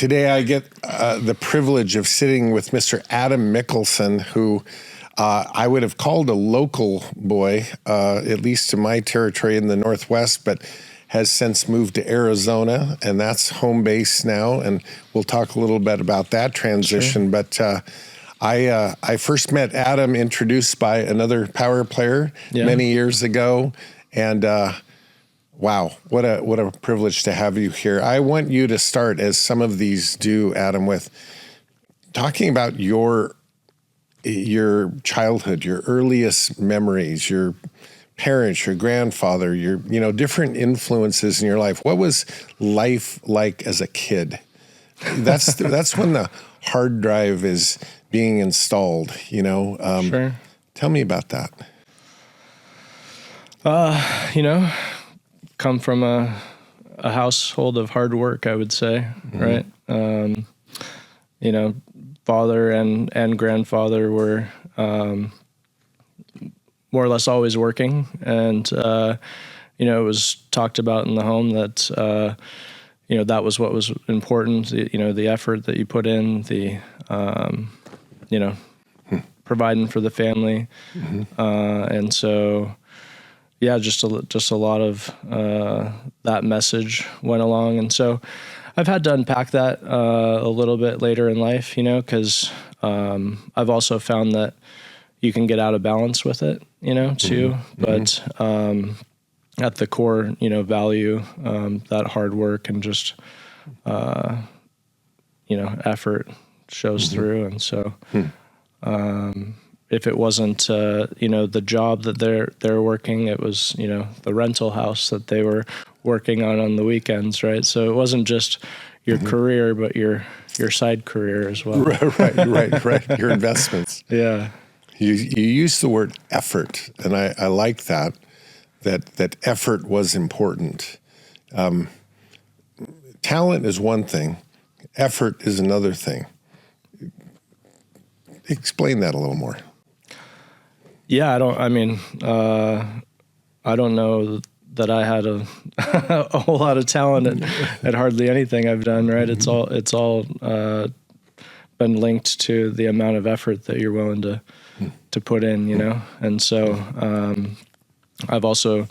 Today I get the privilege of sitting with Mr. Adam Mickelson, who I would have called a local boy, at least to my territory in the Northwest, but has since moved to Arizona, and that's home base now. And we'll talk a little bit about that transition. Sure. But I first met Adam introduced by another power player many years ago, and wow, what a privilege to have you here. I want you to start, as some of these do, Adam, with talking about your childhood, your earliest memories, your parents, your grandfather, your different influences in your life. What was life like as a kid? That's when the hard drive is being installed. Sure. Tell me about that. Come from a household of hard work, I would say, right? Father and grandfather were more or less always working, and it was talked about in the home that that was what was important. The effort that you put in, the providing for the family, and so just a lot of that message went along, and so I've had to unpack that a little bit later in life, because I've also found that you can get out of balance with it, too. But at the core, value that hard work and just effort shows through, and so if it wasn't the job that they're working, it was the rental house that they were working on the weekends, right? So it wasn't just your career, but your side career as well. Right. Your investments. Yeah. You use the word effort, and I like that effort was important. Talent is one thing, effort is another thing. Explain that a little more. Yeah, I don't know that I had a whole lot of talent at hardly anything I've done, right? It's all been linked to the amount of effort that you're willing to put in, And so I've also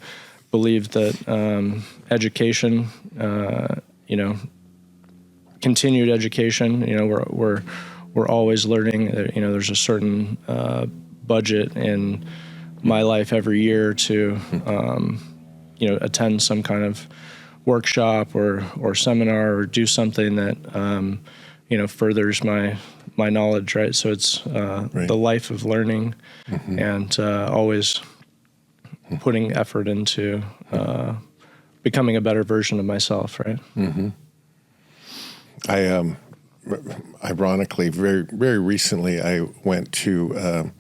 believed that education, continued education, we're always learning. There's a certain budget in my life every year to attend some kind of workshop or seminar or do something that furthers my knowledge, right? So it's the life of learning and always putting effort into becoming a better version of myself, right? I ironically, very, very recently, I went to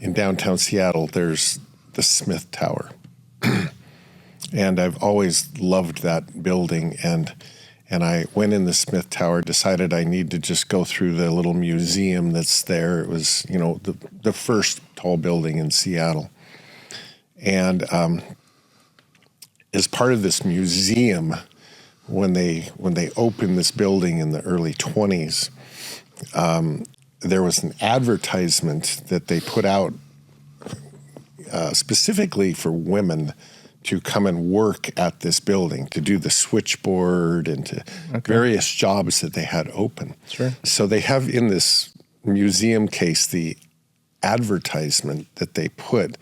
in downtown Seattle. There's the Smith Tower, and I've always loved that building. And I went in the Smith Tower, decided I need to just go through the little museum that's there. It was, the first tall building in Seattle. And as part of this museum, when they opened this building in the early 20s, there was an advertisement that they put out specifically for women to come and work at this building, to do the switchboard and to various jobs that they had open. Sure. So they have in this museum case the advertisement that they put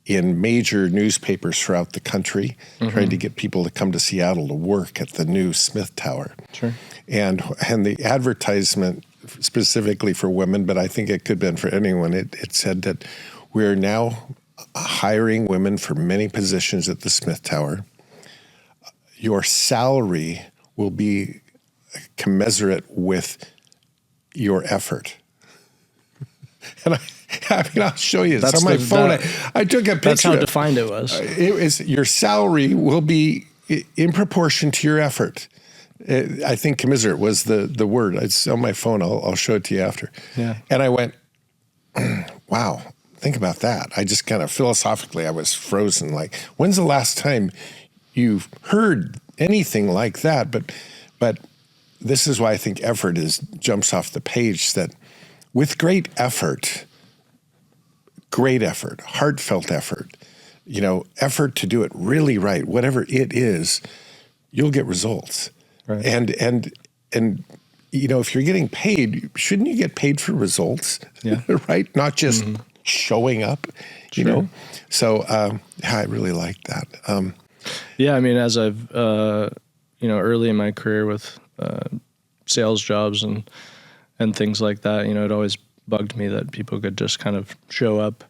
in major newspapers throughout the country, trying to get people to come to Seattle to work at the new Smith Tower. Sure. And the advertisement specifically for women, but I think it could have been for anyone, it said that we're now hiring women for many positions at the Smith Tower. Your salary will be commensurate with your effort. And I'll show you. It's on my phone. I took a picture. That's how defined it was. It was your salary will be in proportion to your effort. I think commiserate was the word. It's on my phone. I'll show it to you after. Yeah. And I went, wow, think about that. I just kind of philosophically, I was frozen. Like, when's the last time you've heard anything like that? But this is why I think effort jumps off the page, that with great effort, heartfelt effort, effort to do it really right, whatever it is, you'll get results. Right. And if you're getting paid, shouldn't you get paid for results? Yeah. Right? Not just showing up, Sure. So I really like that. Yeah, I mean, as I've, early in my career with sales jobs and things like that, it always bugged me that people could just kind of show up,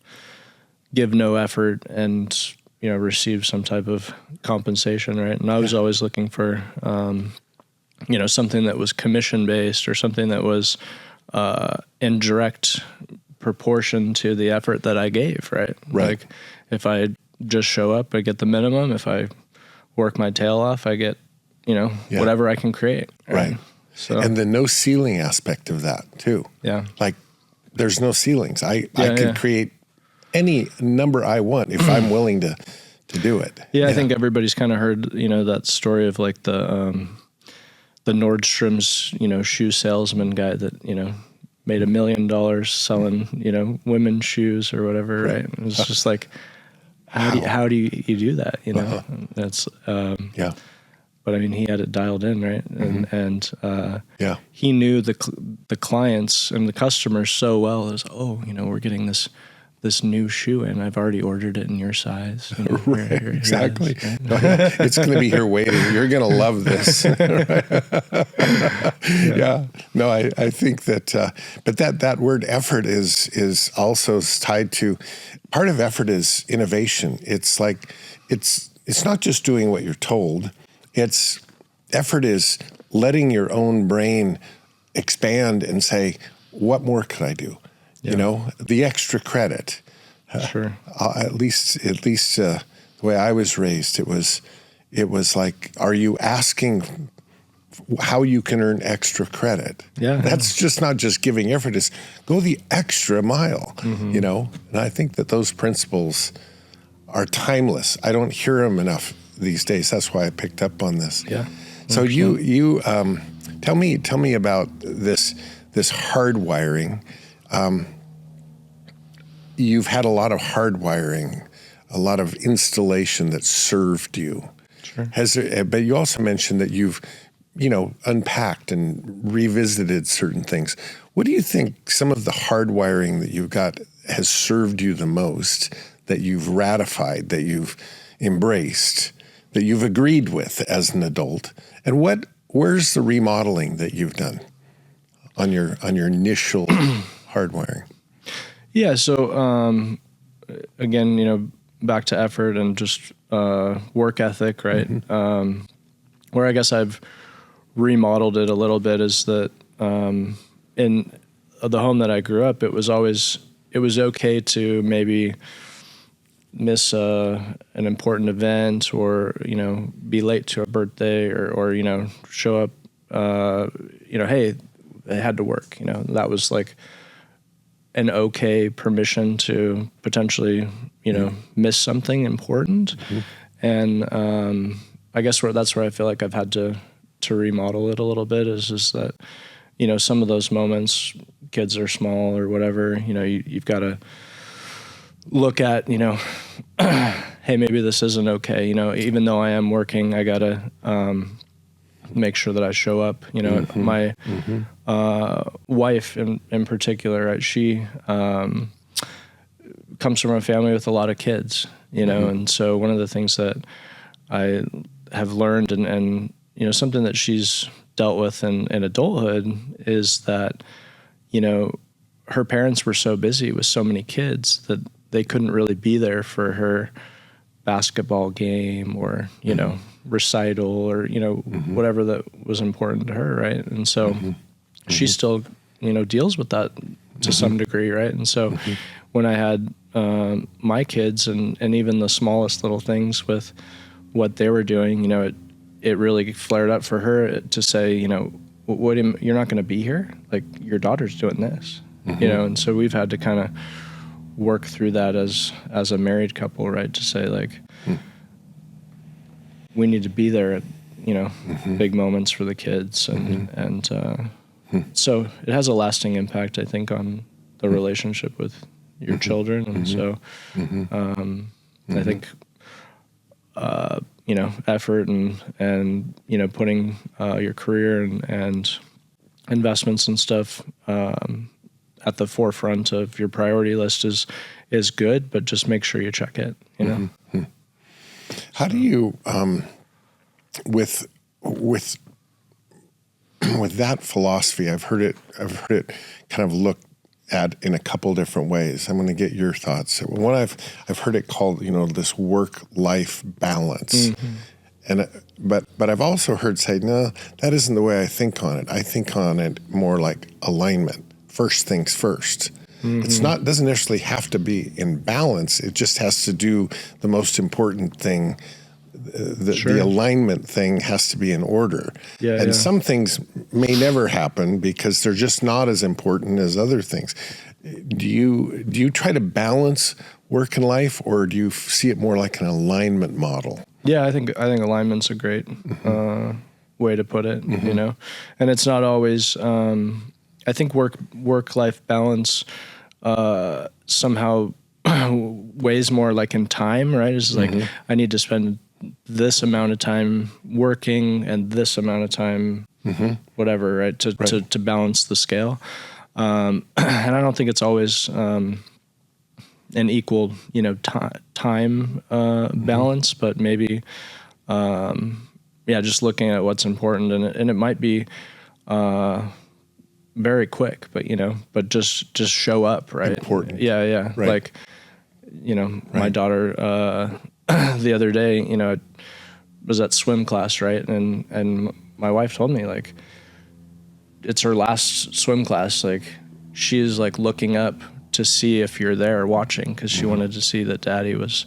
give no effort, and, receive some type of compensation, right? And I was always looking for, something that was commission-based or something that was in direct proportion to the effort that I gave, right? Like, if I just show up, I get the minimum. If I work my tail off, I get, whatever I can create. Right. So, and the no ceiling aspect of that too. Yeah. Like, there's no ceilings. I could create any number I want if I'm willing to do it. Yeah, I think everybody's kind of heard, that story of like the Nordstrom's, shoe salesman guy that, made $1 million selling, women's shoes or whatever, right? It was just like, how do you do that? That's But I mean, he had it dialed in, right? And he knew the clients and the customers so well. It was, we're getting this new shoe in. I've already ordered it in your size. Right, exactly. Right? It's going to be here waiting. You're going to love this. Yeah. No, I think that, but that word effort is also tied to, part of effort is innovation. It's like, it's not just doing what you're told. Effort is letting your own brain expand and say, what more could I do? Yeah. The extra credit. Sure. At least the way I was raised, it was like, are you asking how you can earn extra credit? Yeah. That's just not just giving effort. It's go the extra mile, And I think that those principles are timeless. I don't hear them enough these days. That's why I picked up on this. Yeah. 100%. So you tell me about this hardwiring. You've had a lot of hardwiring, a lot of installation that served you. Sure. But you also mentioned that you've, unpacked and revisited certain things. What do you think some of the hardwiring that you've got has served you the most, that you've ratified, that you've embraced, that you've agreed with as an adult? And where's the remodeling that you've done on your initial hardwiring? Yeah. So, again, back to effort and just work ethic, right? Where I guess I've remodeled it a little bit is that in the home that I grew up, it was okay to maybe miss an important event or, be late to a birthday or show up, hey, they had to work, that was like an okay permission to potentially, miss something important. And I guess that's where I feel like I've had to remodel it a little bit is that, some of those moments, kids are small or whatever, you've got to look at, hey, maybe this isn't okay. Even though I am working, I got to make sure that I show up. My wife in particular, right, she comes from a family with a lot of kids, and so one of the things that I have learned and something that she's dealt with in adulthood is that, her parents were so busy with so many kids that they couldn't really be there for her basketball game or, recital or, whatever that was important to her. Right. And so she still, deals with that to some degree. Right. And so when I had my kids and even the smallest little things with what they were doing, it really flared up for her to say, you're not going to be here? Like, your daughter's doing this, and so we've had to kind of work through that as a married couple, right? To say, like, we need to be there at, big moments for the kids, and so it has a lasting impact, I think, on the relationship with your children. And so I think effort and putting your career and investments and stuff at the forefront of your priority list is good, but just make sure you check it. How do you with that philosophy? I've heard it kind of looked at in a couple different ways. I'm going to get your thoughts. One, I've heard it called this work-life balance, but I've also heard say, no, that isn't the way I think on it. I think on it more like alignment. First things first. It's doesn't necessarily have to be in balance. It just has to do the most important thing. The alignment thing has to be in order. And some things may never happen because they're just not as important as other things. Do you try to balance work and life, or do you see it more like an alignment model? Yeah, I think alignment's a great way to put it, and it's not always, I think work-life balance somehow weighs more like in time, right? It's like I need to spend this amount of time working and this amount of time whatever, right? To balance the scale. And I don't think it's always an equal, time balance, but maybe just looking at what's important, and it might be very quick, but just show up, right? Important. Yeah. Right. Like, my daughter, the other day, was at swim class, right? And my wife told me, like, it's her last swim class. Like, she's like looking up to see if you're there watching, because she wanted to see that Daddy was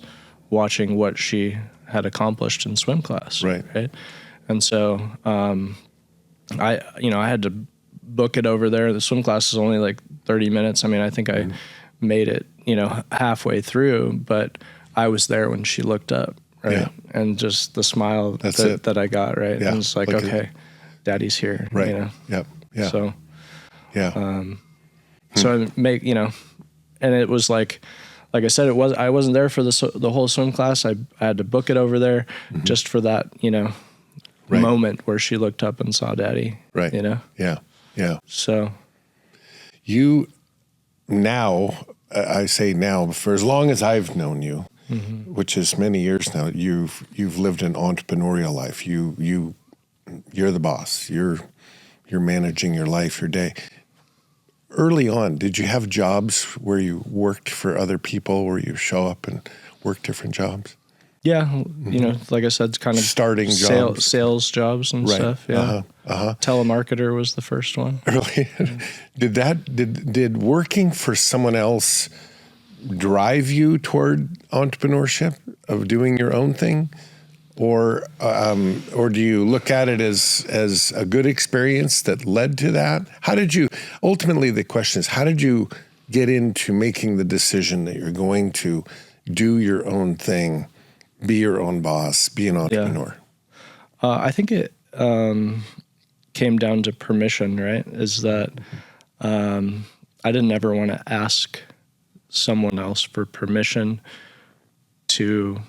watching what she had accomplished in swim class. Right. And so, I had to book it over there. The swim class is only like 30 minutes. I mean, I think I made it, halfway through, but I was there when she looked up, right? Yeah. And just the smile that I got, right? Yeah. And it's like, okay, Daddy's here, right? Yep. Yeah. So, so I make, and it was like I said, I wasn't there for the whole swim class. I had to book it over there just for that, moment where she looked up and saw Daddy, right? Yeah. So you now, I say now, for as long as I've known you, which is many years now, you've lived an entrepreneurial life. You're the boss. You're managing your life, your day. Early on, did you have jobs where you worked for other people, where you show up and work different jobs? Yeah, like I said, it's kind of starting jobs, sales jobs and stuff. Yeah, telemarketer was the first one. Really? Did working for someone else drive you toward entrepreneurship, of doing your own thing, or do you look at it as a good experience that led to that? How did you ultimately? The question is, how did you get into making the decision that you're going to do your own thing? Be your own boss, be an entrepreneur. Yeah. I think it came down to permission, right? Is that I didn't ever want to ask someone else for permission to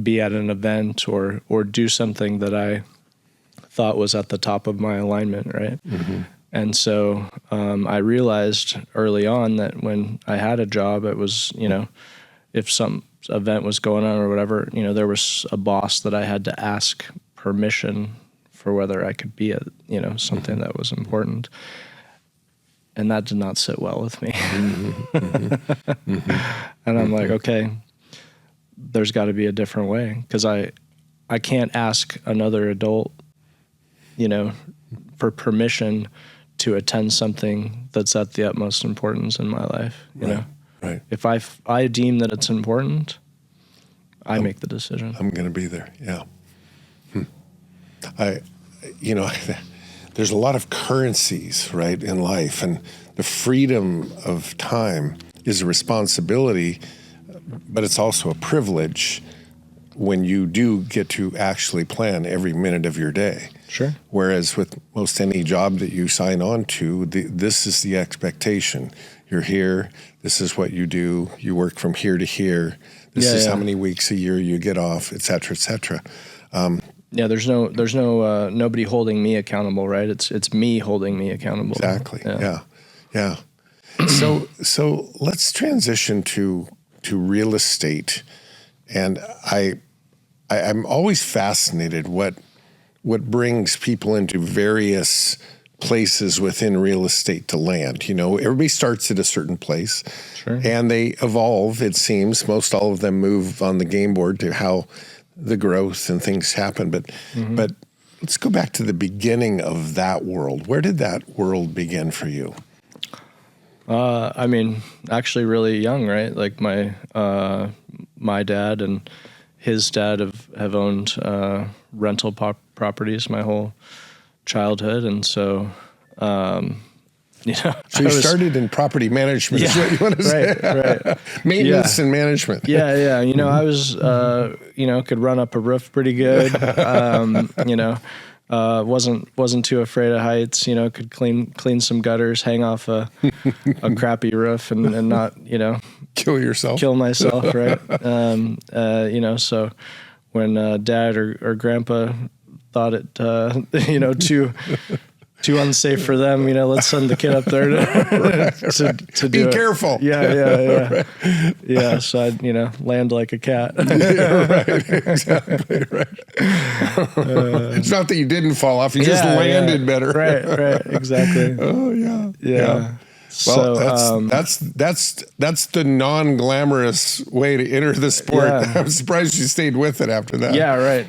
be at an event or do something that I thought was at the top of my alignment, right? And so I realized early on that when I had a job, it was, if some event was going on or whatever, there was a boss that I had to ask permission for whether I could be at, something that was important. And that did not sit well with me. And I'm like, okay, there's got to be a different way, because I can't ask another adult, for permission to attend something that's at the utmost importance in my life, you know? Right. If I deem that it's important, I make the decision. I'm going to be there. Yeah. There's a lot of currencies, right, in life, and the freedom of time is a responsibility, but it's also a privilege. when you do get to actually plan every minute of your day. Sure. Whereas with most any job that you sign on to, this is the expectation. You're here. This is what you do. You work from here to here. This is how many weeks a year you get off, et cetera, et cetera. There's no nobody holding me accountable, right? It's me holding me accountable. Exactly. Yeah. So let's transition to real estate. And I'm always fascinated what brings people into various places within real estate to land. You know, everybody starts at a certain place, sure, and they evolve. It seems most all of them move on the game board to how the growth and things happen. But let's go back to the beginning of that world. Where did that world begin for you? I mean, actually really young, right? Like my dad and his dad have owned rental properties my whole childhood. And so, So you started in property management is what you want to say. Right. Maintenance and management. Yeah. You know, I was, could run up a roof pretty good. Wasn't too afraid of heights, could clean some gutters, hang off a crappy roof and not, kill myself. Right. So when dad or grandpa thought it, too unsafe for them, let's send the kid up there to do Be careful. Yeah. Yeah. So I'd, land like a cat. Right. Exactly. Right. It's not that you didn't fall off; you just landed better. Right. Exactly. Oh yeah. Yeah. Well, that's the non-glamorous way to enter the sport. Yeah. I'm surprised you stayed with it after that. Yeah. Right.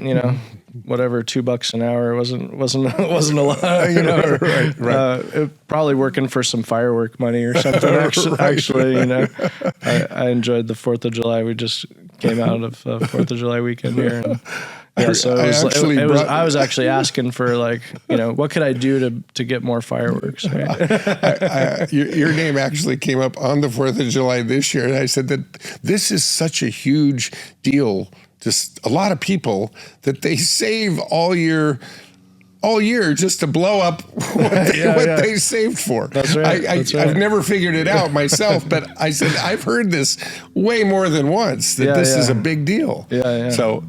Whatever, $2 an hour wasn't a lot, right. Probably working for some firework money or something. Actually, I enjoyed the 4th of July. We just came out of 4th of July weekend here. And, so I was actually asking for what could I do to get more fireworks? Right? Your name actually came up on the 4th of July this year, and I said that this is such a huge deal. Just a lot of people that they save all year just to blow up what they saved for. That's right. I've never figured it out myself, but I said, I've heard this way more than once, that this is a big deal. Yeah. So,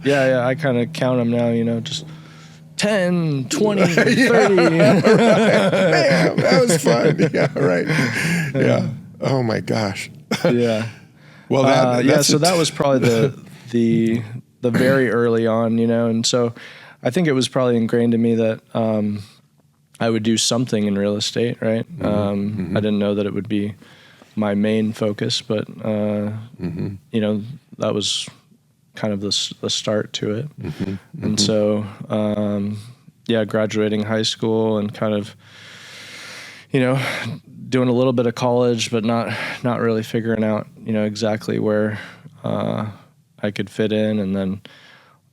Yeah, I kind of count them now, just 10, 20, 30. Right. Man, that was fun. Yeah, right. Yeah. Oh my gosh. Yeah. Well, so that was probably the very early on, and so I think it was probably ingrained in me that I would do something in real estate, right? I didn't know that it would be my main focus, but that was kind of the start to it. And so, graduating high school and kind of, doing a little bit of college, but not really figuring out, exactly where I could fit in. And then,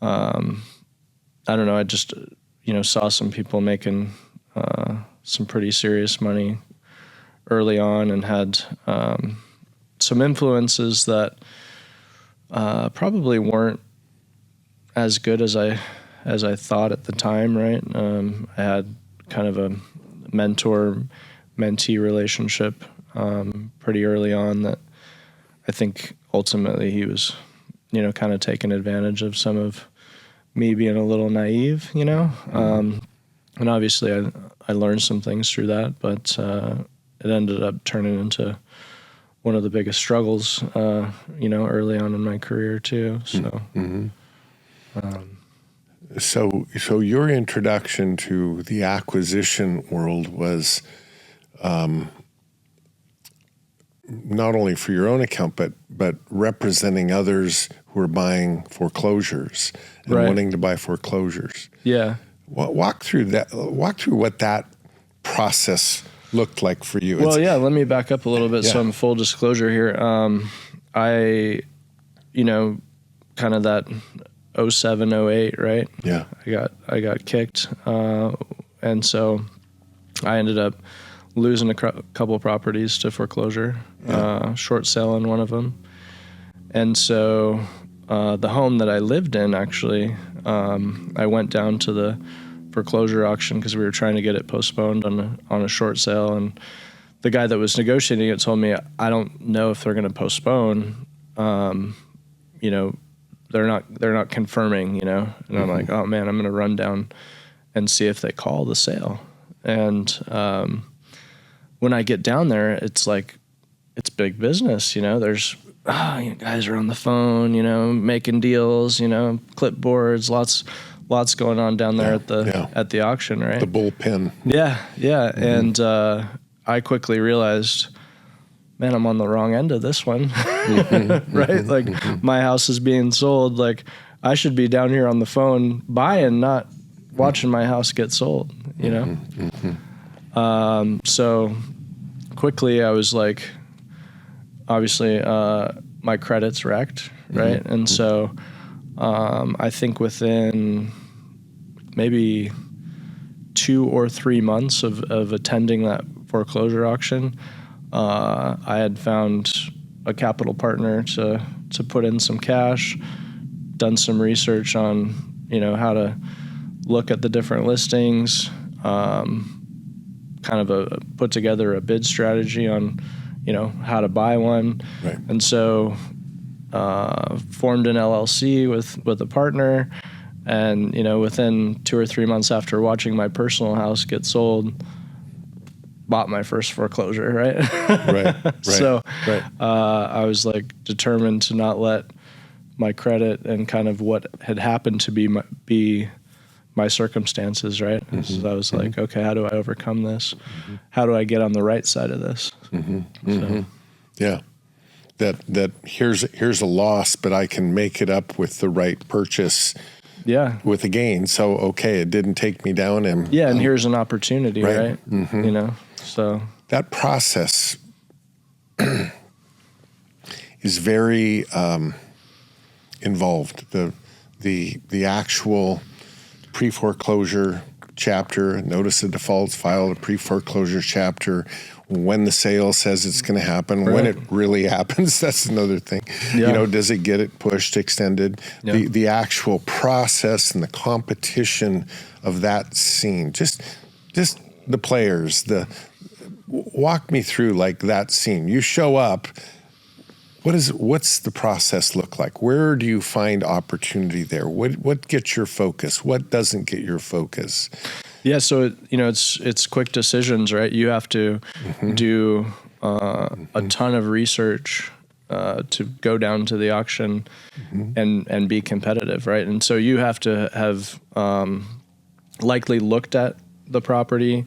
I don't know, I just, saw some people making some pretty serious money early on and had some influences that probably weren't as good as I thought at the time, right? I had kind of a mentor-mentee relationship pretty early on that I think ultimately he was, kind of taking advantage of some of me being a little naive, and obviously I learned some things through that, but it ended up turning into one of the biggest struggles, early on in my career too. So, So your introduction to the acquisition world was not only for your own account, but representing others who are buying foreclosures and wanting to buy foreclosures. Yeah. Walk through that. Walk through what that process looked like for you. Well, let me back up a little bit. So I'm full disclosure here. I, kind of that 07, 08, right? Yeah. I got kicked. And so I ended up losing a couple properties to foreclosure, short selling one of them. And so the home that I lived in, actually, I went down to the foreclosure auction because we were trying to get it postponed on a short sale, and the guy that was negotiating it told me, I don't know if they're going to postpone. You know, they're not confirming, you know, and I'm like, oh man, I'm going to run down and see if they call the sale. And when I get down there, it's like, it's big business, you know, there's, you know, guys are on the phone, you know, making deals, you know, clipboards, lots going on down there at the auction, right? The bullpen. Yeah. And I quickly realized, man, I'm on the wrong end of this one, right? Like my house is being sold. Like I should be down here on the phone buying, not watching my house get sold, you know? So quickly I was like, obviously my credit's wrecked, right? And so I think within maybe 2 or 3 months of attending that foreclosure auction, I had found a capital partner to put in some cash, done some research on, you know, how to look at the different listings, kind of put together a bid strategy on, you know, how to buy one. Right. And so formed an LLC with a partner, and, you know, within 2 or 3 months after watching my personal house get sold, bought my first foreclosure, right? Right. So I was like determined to not let my credit and kind of what had happened to be my circumstances, right? So I was like, okay, how do I overcome this? How do I get on the right side of this? So. Yeah. That here's a loss, but I can make it up with the right purchase. Yeah. With a gain. So, okay, it didn't take me down. And here's an opportunity, right? You know, so. That process is very involved. The actual pre-foreclosure chapter, notice of defaults, file a pre-foreclosure chapter, when the sale says it's going to happen, when it really happens, that's another thing. You know, does it get it pushed, extended? The actual process and the competition of that scene, just the players, walk me through like that scene. You show up, what's the process look like? Where do you find opportunity there? What gets your focus? What doesn't get your focus? Yeah, so you know, it's quick decisions, right? You have to do a ton of research to go down to the auction and be competitive, right? And so you have to have likely looked at the property,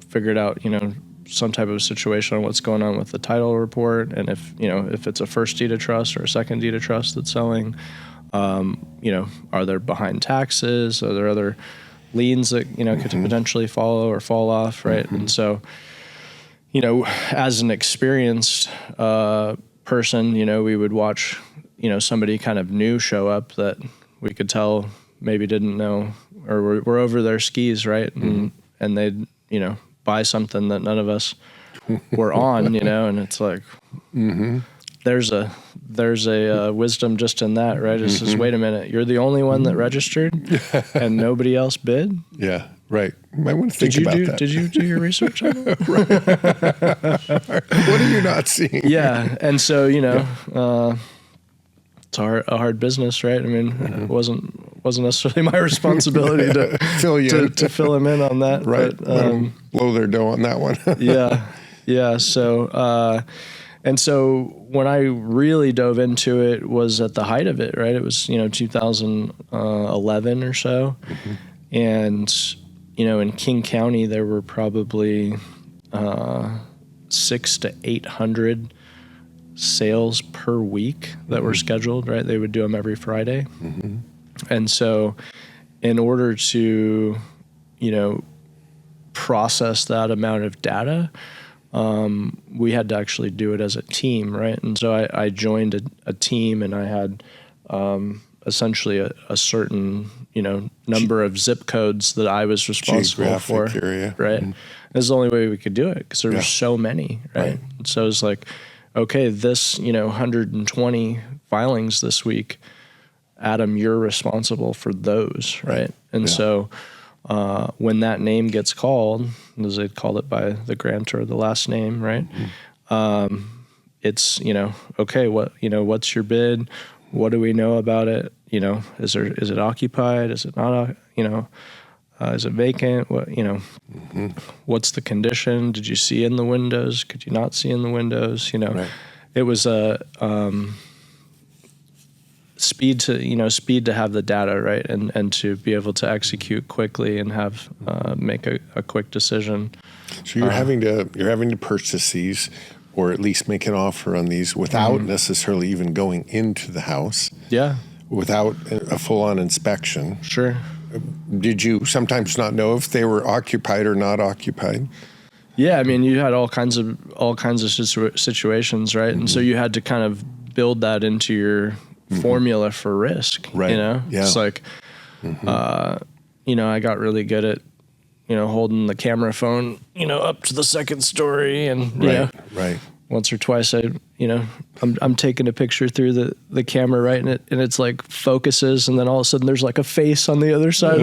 figured out, you know, some type of situation on what's going on with the title report, and if it's a first deed of trust or a second deed of trust that's selling, you know, are there behind taxes? Are there other liens that, you know, could potentially follow or fall off, right? And so, you know, as an experienced person, you know, we would watch, you know, somebody kind of new show up that we could tell maybe didn't know or were over their skis, right? And they'd, you know, buy something that none of us were on, you know, and it's like, there's a wisdom just in that, right? It's just, wait a minute, you're the only one that registered and nobody else bid? Yeah, right. You might want to think about that. Did you do your research on it? What are you not seeing? Yeah, and so, you know, it's a hard business, right? I mean, it wasn't necessarily my responsibility to fill him in on that. Right. But, blow their dough on that one. Yeah. So, and so when I really dove into it was at the height of it, right? It was, you know, 2011 or so. And, you know, in King County, there were probably 600 to 800 sales per week that were scheduled, right? They would do them every Friday. And so in order to, you know, process that amount of data, we had to actually do it as a team, right? And so I joined a team, and I had essentially a certain, you know, number of zip codes that I was responsible for. Area. Right? That's the only way we could do it, because there were so many, right? And so it's like, okay, this, you know, 120 filings this week, Adam, you're responsible for those, right? And so when that name gets called, as they call it by the grantor, the last name, right? It's, okay, what's your bid? What do we know about it? Is it occupied? Is it not, is it vacant? What, what's the condition? Did you see in the windows? Could you not see in the windows? Right. It was a, speed to have the data, right, and to be able to execute quickly and have make a quick decision. So you're having to purchase these, or at least make an offer on these without necessarily even going into the house. Yeah. Without a full-on inspection. Sure. Did you sometimes not know if they were occupied or not occupied? Yeah, I mean, you had all kinds of situations, right? And so you had to kind of build that into your formula for risk, right? Yeah. It's like, I got really good at, holding the camera phone, up to the second story, and right. Once or twice, I'm taking a picture through the camera, right, and it's like focuses, and then all of a sudden there's like a face on the other side.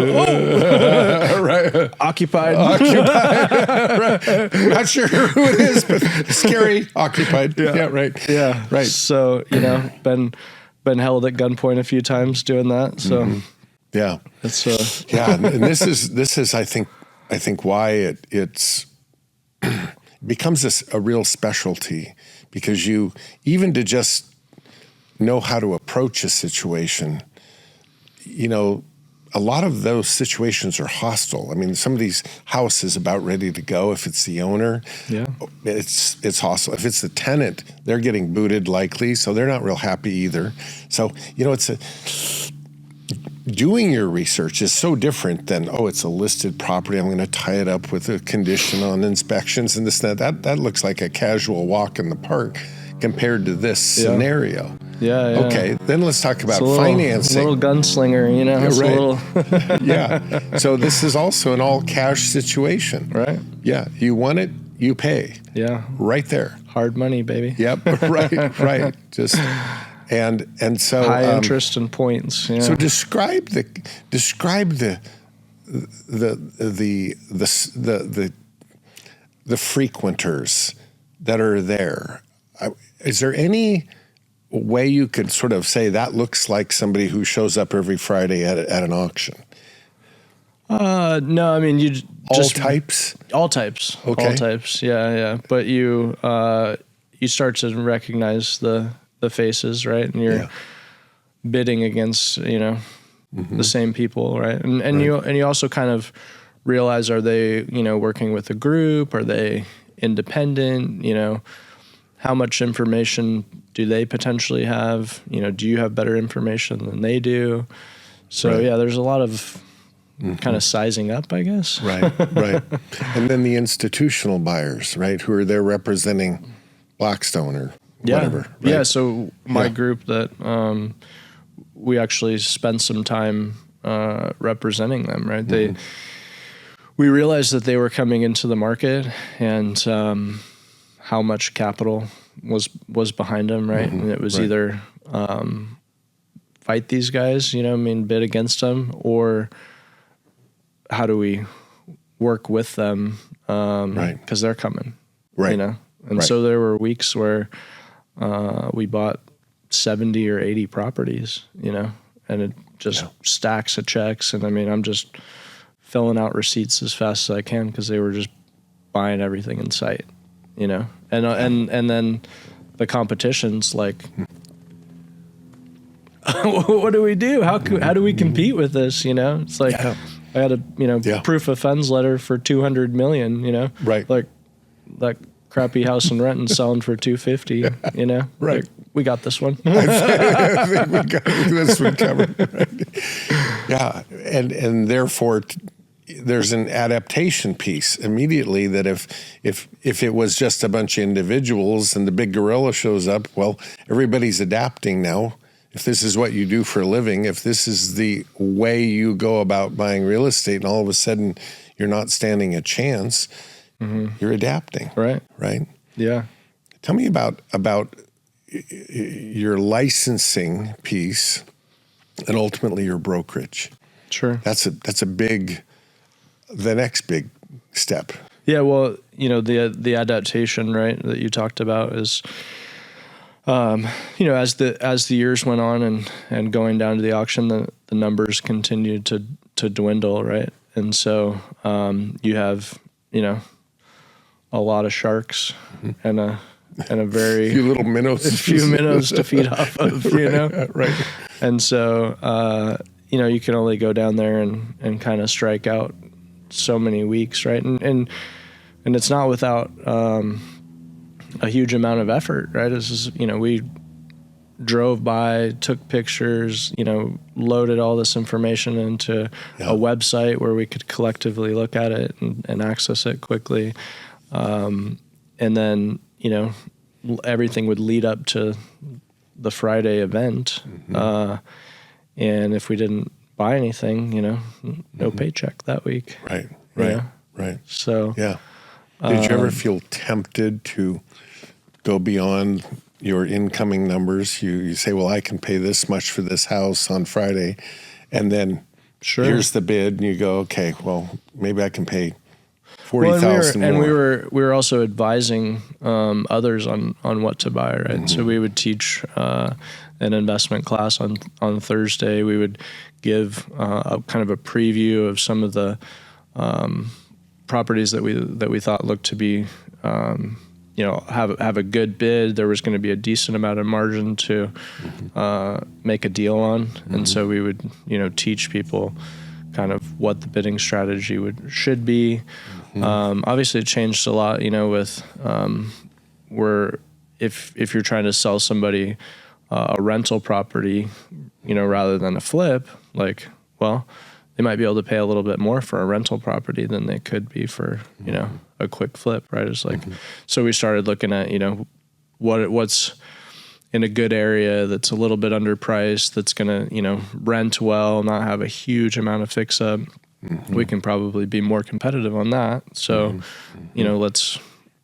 Right. Occupied. Right. Not sure who it is, but scary. Occupied. Yeah. Right. Yeah. Right. So been held at gunpoint a few times doing that. So yeah, it's and this is I think why it's becomes a real specialty, because you, even to just know how to approach a situation, a lot of those situations are hostile. I mean, somebody's house is about ready to go. If it's the owner, it's hostile. If it's the tenant, they're getting booted likely, so they're not real happy either. So, doing your research is so different than, it's a listed property, I'm going to tie it up with a condition on inspections and this and that looks like a casual walk in the park compared to this scenario. Yeah. Okay, then let's talk about financing. A little gunslinger, Right. Yeah. So this is also an all-cash situation. Right. Yeah. You want it, you pay. Yeah. Right there. Hard money, baby. Yep. Right. Just... And so high interest and points. Yeah. So describe the frequenters that are there. Is there any way you could sort of say that looks like somebody who shows up every Friday at an auction? No, I mean, you just types. All types. Okay. All types. Yeah. But you start to recognize the faces, right? And you're bidding against, the same people, right? And you also kind of realize, are they, working with a group? Are they independent? How much information do they potentially have? Do you have better information than they do? So there's a lot of kind of sizing up, I guess. Right. And then the institutional buyers, right, who are there representing Blackstone or whatever. Right? Yeah. So my group that we actually spent some time representing them, right? We realized that they were coming into the market, and how much capital was behind them, right? And it was either fight these guys, bid against them, or how do we work with them because they're coming, right? And so there were weeks where we bought 70 or 80 properties, and it just stacks of checks. And I mean, I'm just filling out receipts as fast as I can because they were just buying everything in sight, and then the competition's like, what do we do? How do we compete with this? It's like, I had a, proof of funds letter for $200 million, right. Like that crappy house in Renton selling for $250, right. Like, we got this one. I think we got this one covered. Right? Yeah. And therefore there's an adaptation piece immediately that if it was just a bunch of individuals and the big gorilla shows up, well, everybody's adapting now. If this is what you do for a living, if this is the way you go about buying real estate, and all of a sudden you're not standing a chance, you're adapting. Right. Right? Yeah. Tell me about your licensing piece and ultimately your brokerage. Sure. That's the next big step. Yeah. Well, the adaptation, right, that you talked about is, as the years went on and going down to the auction, the numbers continued to dwindle, right? And so you have, a lot of sharks and a very few little minnows, to feed off of, right. And so, you can only go down there and kind of strike out so many weeks, right? And it's not without a huge amount of effort, right? This is, we drove by, took pictures, loaded all this information into a website where we could collectively look at it and access it quickly. And then, everything would lead up to the Friday event. And if we didn't buy anything, no paycheck that week. Right. Right. So, yeah. Did you ever feel tempted to go beyond your incoming numbers? You say, well, I can pay this much for this house on Friday. And then here's the bid. And you go, okay, well, maybe I can pay $40,000 more. And we were also advising others on what to buy, right? So we would teach an investment class on Thursday. We would give a kind of a preview of some of the properties that we thought looked to be have a good bid. There was going to be a decent amount of margin to make a deal on, and so we would teach people kind of what the bidding strategy should be. Obviously, it changed a lot, with where if you're trying to sell somebody a rental property, rather than a flip, they might be able to pay a little bit more for a rental property than they could be for a quick flip, right? It's like so we started looking at what's in a good area that's a little bit underpriced, that's gonna rent well, not have a huge amount of fix up. We can probably be more competitive on that. So, let's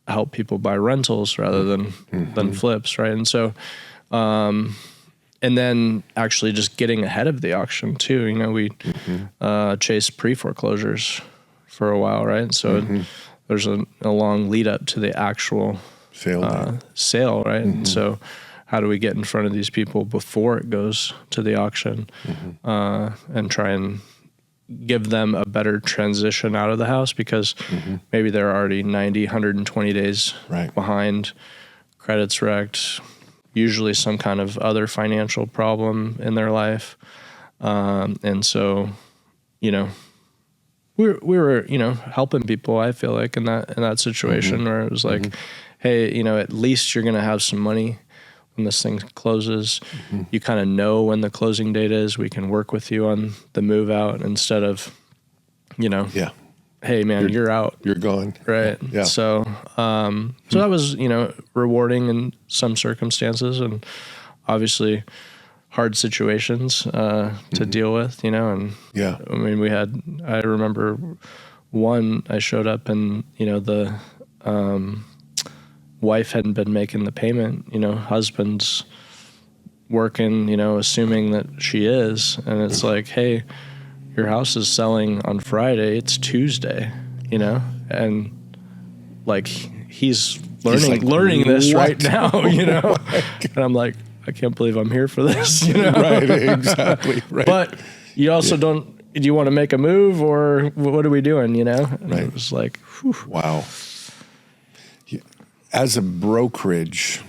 help people buy rentals rather than flips, right? And so, and then actually just getting ahead of the auction too. We chased pre-foreclosures for a while, right? So there's a long lead up to the actual sale, right? And so how do we get in front of these people before it goes to the auction and try and give them a better transition out of the house, because maybe they're already 90, 120 days behind, credit's wrecked, usually some kind of other financial problem in their life. And so, we were, helping people, I feel like, in that situation where it was like, hey, at least you're going to have some money when this thing closes. You kind of know when the closing date is. We can work with you on the move out instead of, hey man, you're out. You're gone. Right. Yeah. So, so that was, rewarding in some circumstances, and obviously hard situations to deal with, and I mean, I remember I showed up and, the wife hadn't been making the payment, husband's working, assuming that she is. And it's like, hey, your house is selling on Friday. It's Tuesday, and like he's learning this right now, and I'm like, I can't believe I'm here for this, Right, exactly. Right. But you also do you want to make a move, or what are we doing, And right. It was like, whew. Wow. As a brokerage,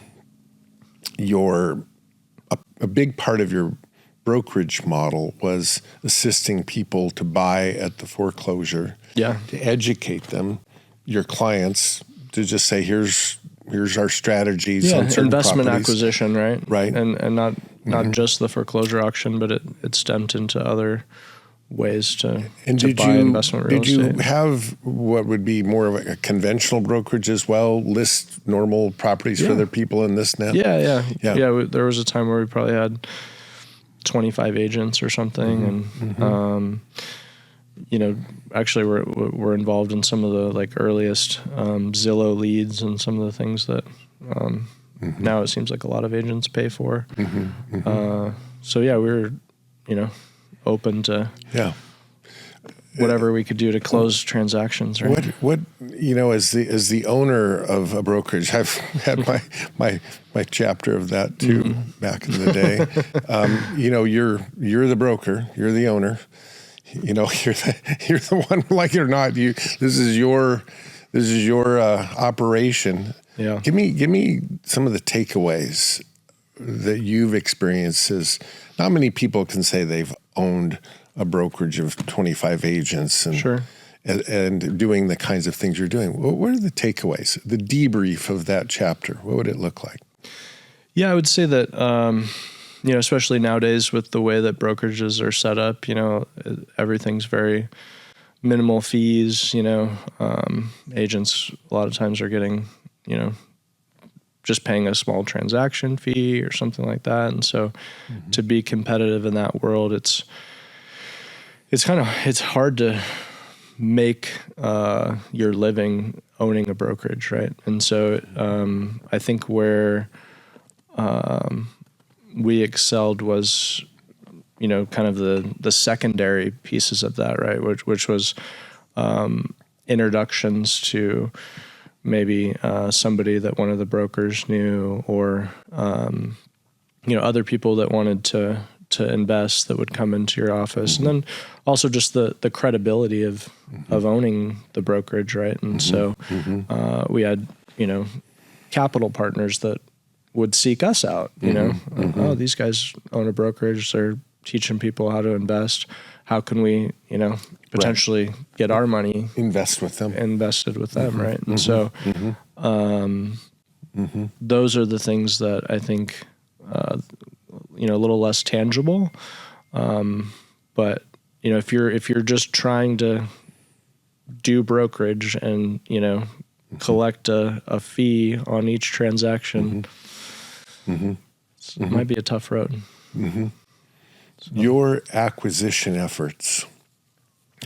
a big part of your brokerage model was assisting people to buy at the foreclosure, to educate them, your clients, to just say, here's our strategies on certain investment properties. Acquisition, right? Right. And not just the foreclosure auction, but it stemmed into other ways to buy investment real estate. Did you have what would be more of a conventional brokerage as well, list normal properties for other people in this net? Yeah. There was a time where we probably had 25 agents or something, and actually we're involved in some of the earliest Zillow leads and some of the things that now it seems like a lot of agents pay for. So yeah, we're, open to whatever we could do to close transactions. Right? What as the owner of a brokerage, I've had my chapter of that too back in the day. You're the broker, you're the owner. You're the one, like it or not. This is your operation. Yeah. Give me some of the takeaways that you've experienced. Not many people can say they've owned a brokerage of 25 agents and doing the kinds of things you're doing. What are the takeaways, the debrief of that chapter? What would it look like? Yeah, I would say that, especially nowadays with the way that brokerages are set up, everything's very minimal fees. Agents a lot of times are getting, just paying a small transaction fee or something like that. And so to be competitive in that world, it's hard to make your living owning a brokerage, right? And so I think where we excelled was, kind of the secondary pieces of that, right? Which was introductions to maybe somebody that one of the brokers knew, or other people that wanted to invest that would come into your office, and then also just the credibility of owning the brokerage, right? And so we had capital partners that would seek us out. Oh, these guys own a brokerage; they're teaching people how to invest. How can we, potentially get our money invested with them, right? And so, those are the things that I think, a little less tangible. But if you're just trying to do brokerage and collect a fee on each transaction, it might be a tough road. So. Your acquisition efforts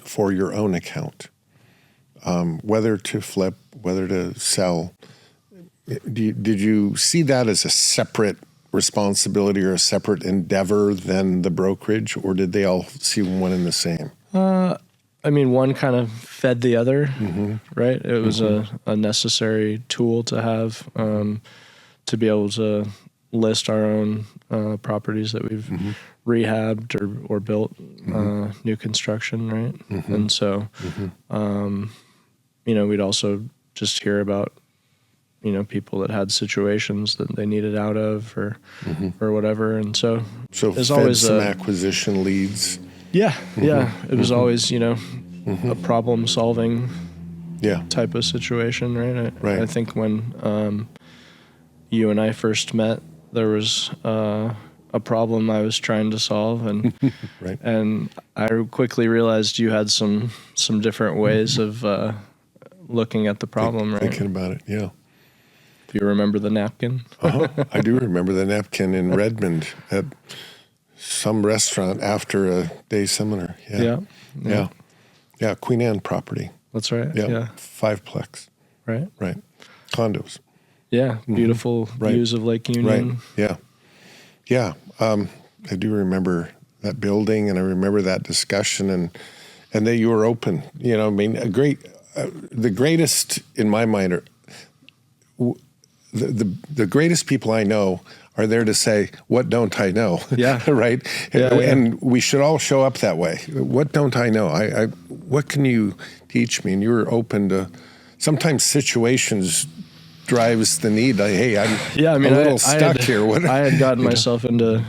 for your own account, whether to flip, whether to sell, did you see that as a separate responsibility or a separate endeavor than the brokerage, or did they all see one and the same? One kind of fed the other, right? It was a necessary tool to have to be able to list our own properties that we've rehabbed or built new construction, right? And so, we'd also just hear about, people that had situations that they needed out of or whatever. And so there's always some acquisition leads. Yeah. It was always, a problem solving type of situation, right? I think when you and I first met, there was a problem I was trying to solve, and and I quickly realized you had some different ways of looking at the problem, right? Thinking about it, yeah. Do you remember the napkin? I do remember the napkin in Redmond at some restaurant after a day seminar. Yeah. Queen Anne property. That's right. Yeah. 5-plex. Right. Condos. Yeah. Beautiful views of Lake Union. Right. Yeah. I do remember that building, and I remember that discussion, and that you were open. The greatest in my mind are the greatest people I know are there to say, what don't I know? Yeah. Right? And we should all show up that way. What don't I know? What can you teach me? And you were open to, sometimes situations drives the need. Like, hey, I'm a little stuck here. I had gotten myself into,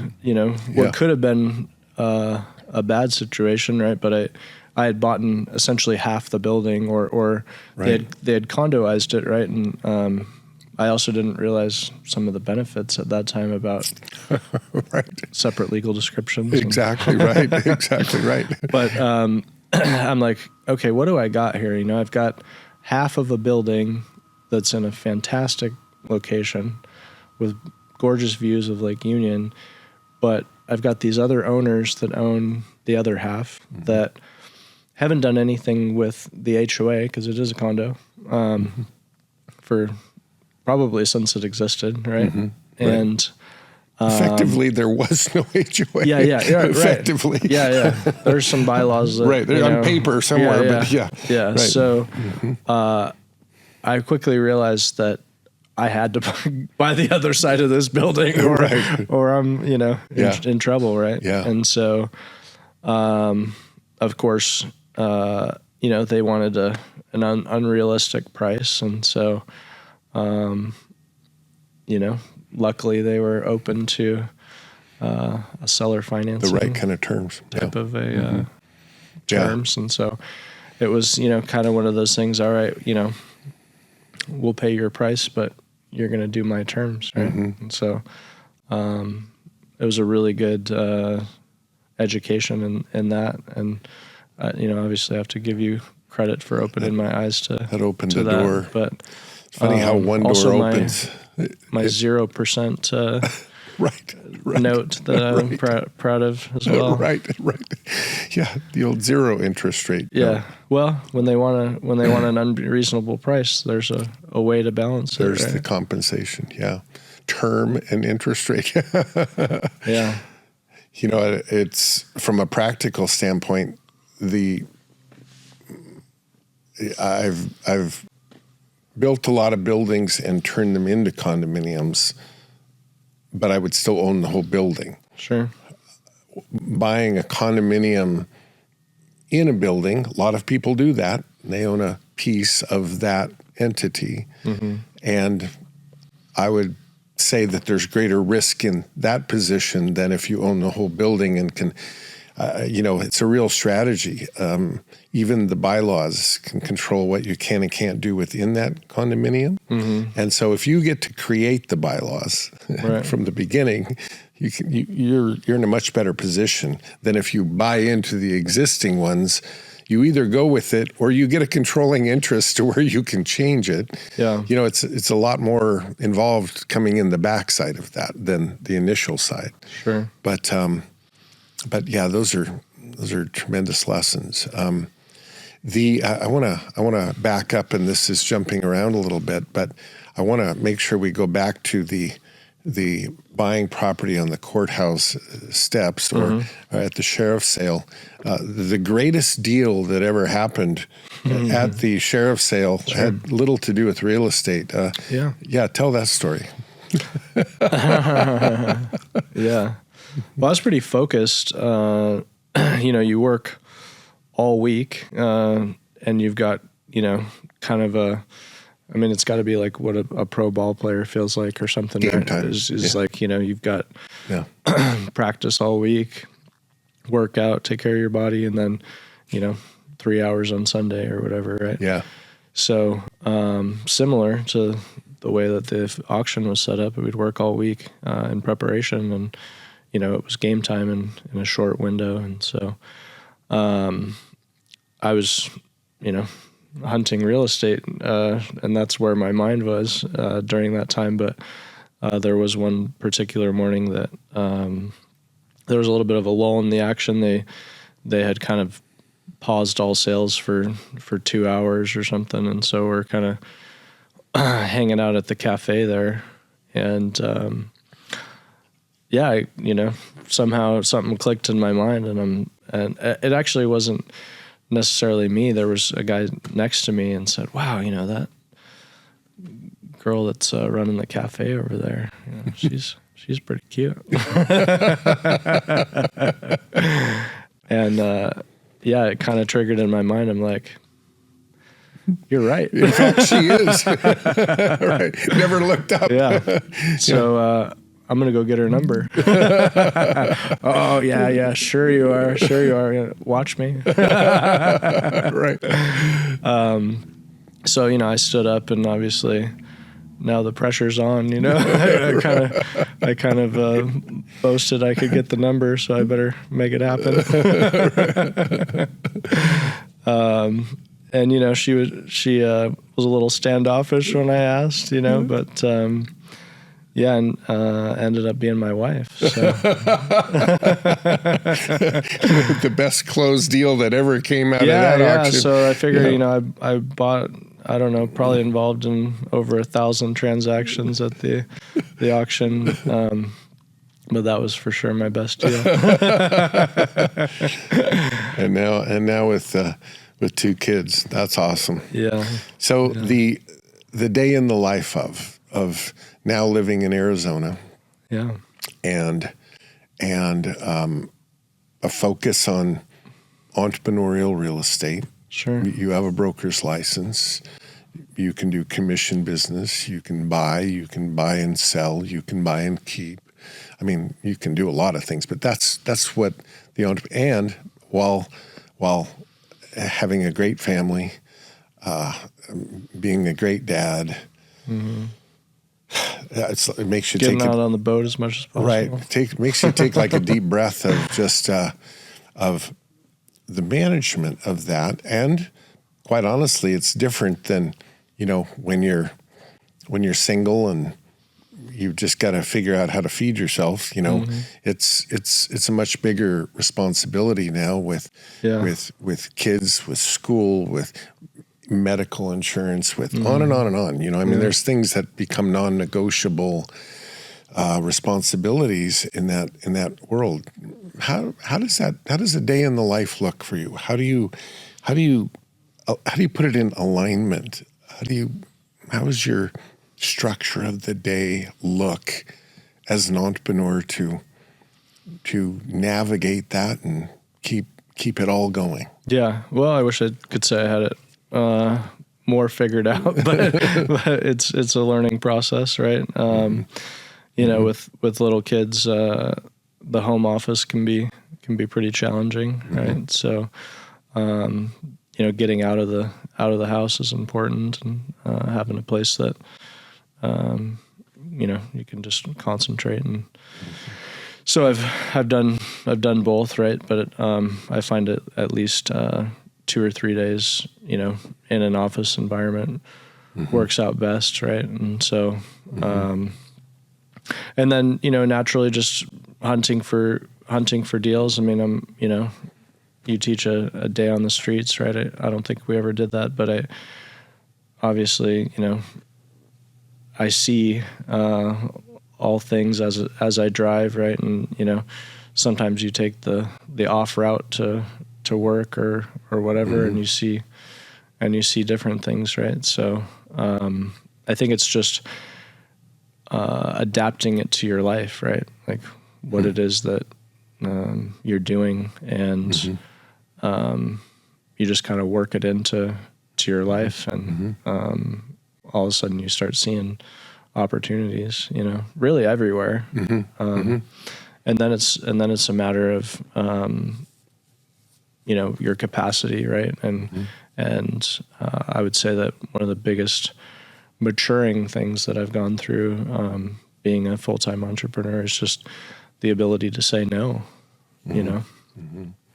what could have been a bad situation, right? But I had bought essentially half the building, or they had condoized it, right? And I also didn't realize some of the benefits at that time about separate legal descriptions. Exactly right. But I'm like, okay, what do I got here? I've got half of a building that's in a fantastic location with gorgeous views of Lake Union, but I've got these other owners that own the other half that haven't done anything with the HOA, because it is a condo, for probably since it existed, right? Mm-hmm. And effectively, there was no HOA. Yeah, right. Effectively. Yeah. There's some bylaws that, right. They're on paper somewhere, but Yeah. Right. So I quickly realized that I had to buy the other side of this building or I'm, in trouble, right? Yeah. And so, of course, they wanted an unrealistic price. And so, luckily they were open to a seller financing. The right kind of terms. Type of a terms. And so it was, kind of one of those things, all right, we'll pay your price, but you're going to do my terms, right? Mm-hmm. And so it was a really good education in that. And, obviously I have to give you credit for opening my eyes to that. Opened to the that. door. But it's funny how one door opens. My 0% right. note that I'm proud of as well. Right. Yeah, the old zero interest rate. Yeah. No. Well, when they want an unreasonable price, there's a way to balance There's it. Right? the compensation. Yeah, term and interest rate. Yeah. It's from a practical standpoint. I've built a lot of buildings and turned them into condominiums, but I would still own the whole building. Sure. Buying a condominium in a building, a lot of people do that. They own a piece of that entity. Mm-hmm. And I would say that there's greater risk in that position than if you own the whole building and can, it's a real strategy. Even the bylaws can control what you can and can't do within that condominium. Mm-hmm. And so if you get to create the bylaws from the beginning, you're in a much better position than if you buy into the existing ones. You either go with it or you get a controlling interest to where you can change it. Yeah. It's a lot more involved coming in the backside of that than the initial side. Sure. But yeah, those are tremendous lessons. I want to back up, and this is jumping around a little bit, but I want to make sure we go back to the buying property on the courthouse steps or at the sheriff's sale. The greatest deal that ever happened at the sheriff's sale had little to do with real estate. Yeah, tell that story. Yeah. Well, I was pretty focused. You work all week, and you've got, kind of it's got to be like what a pro ball player feels like or something. Game right? time. Is like, you've got practice all week, work out, take care of your body, and then, 3 hours on Sunday or whatever, right? Yeah. So similar to the way that the auction was set up, we'd work all week in preparation, and it was game time in a short window. And so I was, hunting real estate, and that's where my mind was during that time. But there was one particular morning that there was a little bit of a lull in the action. They had kind of paused all sales for 2 hours or something, and so we're kind of hanging out at the cafe there, and somehow something clicked in my mind, and it actually wasn't necessarily me. There was a guy next to me and said, "Wow, that girl that's running the cafe over there, she's pretty cute." And it kind of triggered in my mind. I'm like, "You're right." In fact, she is. Right. Never looked up. Yeah. So I'm going to go get her number. Oh, yeah. Sure you are. Watch me. Right. So, I stood up, and obviously now the pressure's on, I kind of boasted I could get the number, so I better make it happen. And, she was a little standoffish when I asked, but, and ended up being my wife. So. The best closed deal that ever came out of that auction. So I figured, I bought I don't know, probably involved in over 1,000 transactions at the auction. But that was for sure my best deal. And now with 2 kids, that's awesome. Yeah. So the day in the life of now living in Arizona, Yeah. and a focus on entrepreneurial real estate. Sure. You have a broker's license. You can do commission business. You can buy and sell. You can buy and keep. I mean, you can do a lot of things, but that's what the and while having a great family, being a great dad. Mm-hmm. It makes you getting take out on the boat as much as possible. Right. Makes you take like a deep breath of just of the management of that. And quite honestly, it's different than, when you're single and you've just got to figure out how to feed yourself. Mm-hmm. It's a much bigger responsibility now with kids, with school, with medical insurance, with on and on and on. There's things that become non-negotiable responsibilities in that world. How does a day in the life look for you? How do you put it in alignment? How does your structure of the day look as an entrepreneur to navigate that and keep it all going? Yeah. Well, I wish I could say I had it more figured out, but it's a learning process, right? With little kids, the home office can be pretty challenging, right? So, getting out of the house is important, and having a place that you can just concentrate. And so I've done both, right? But I find it at least 2 or 3 days, in an office environment works out best, right? And so, and then naturally just hunting for deals. I mean, you teach a day on the streets, right? I don't think we ever did that, but I obviously, I see all things as I drive, right? And sometimes you take the off route to work or whatever, and you see different things, right? So I think it's just adapting it to your life, right? Like what it is that you're doing, and you just kind of work it into your life, and all of a sudden you start seeing opportunities, really everywhere. And then it's a matter of your capacity, right? And I would say that one of the biggest maturing things that I've gone through being a full-time entrepreneur is just the ability to say no,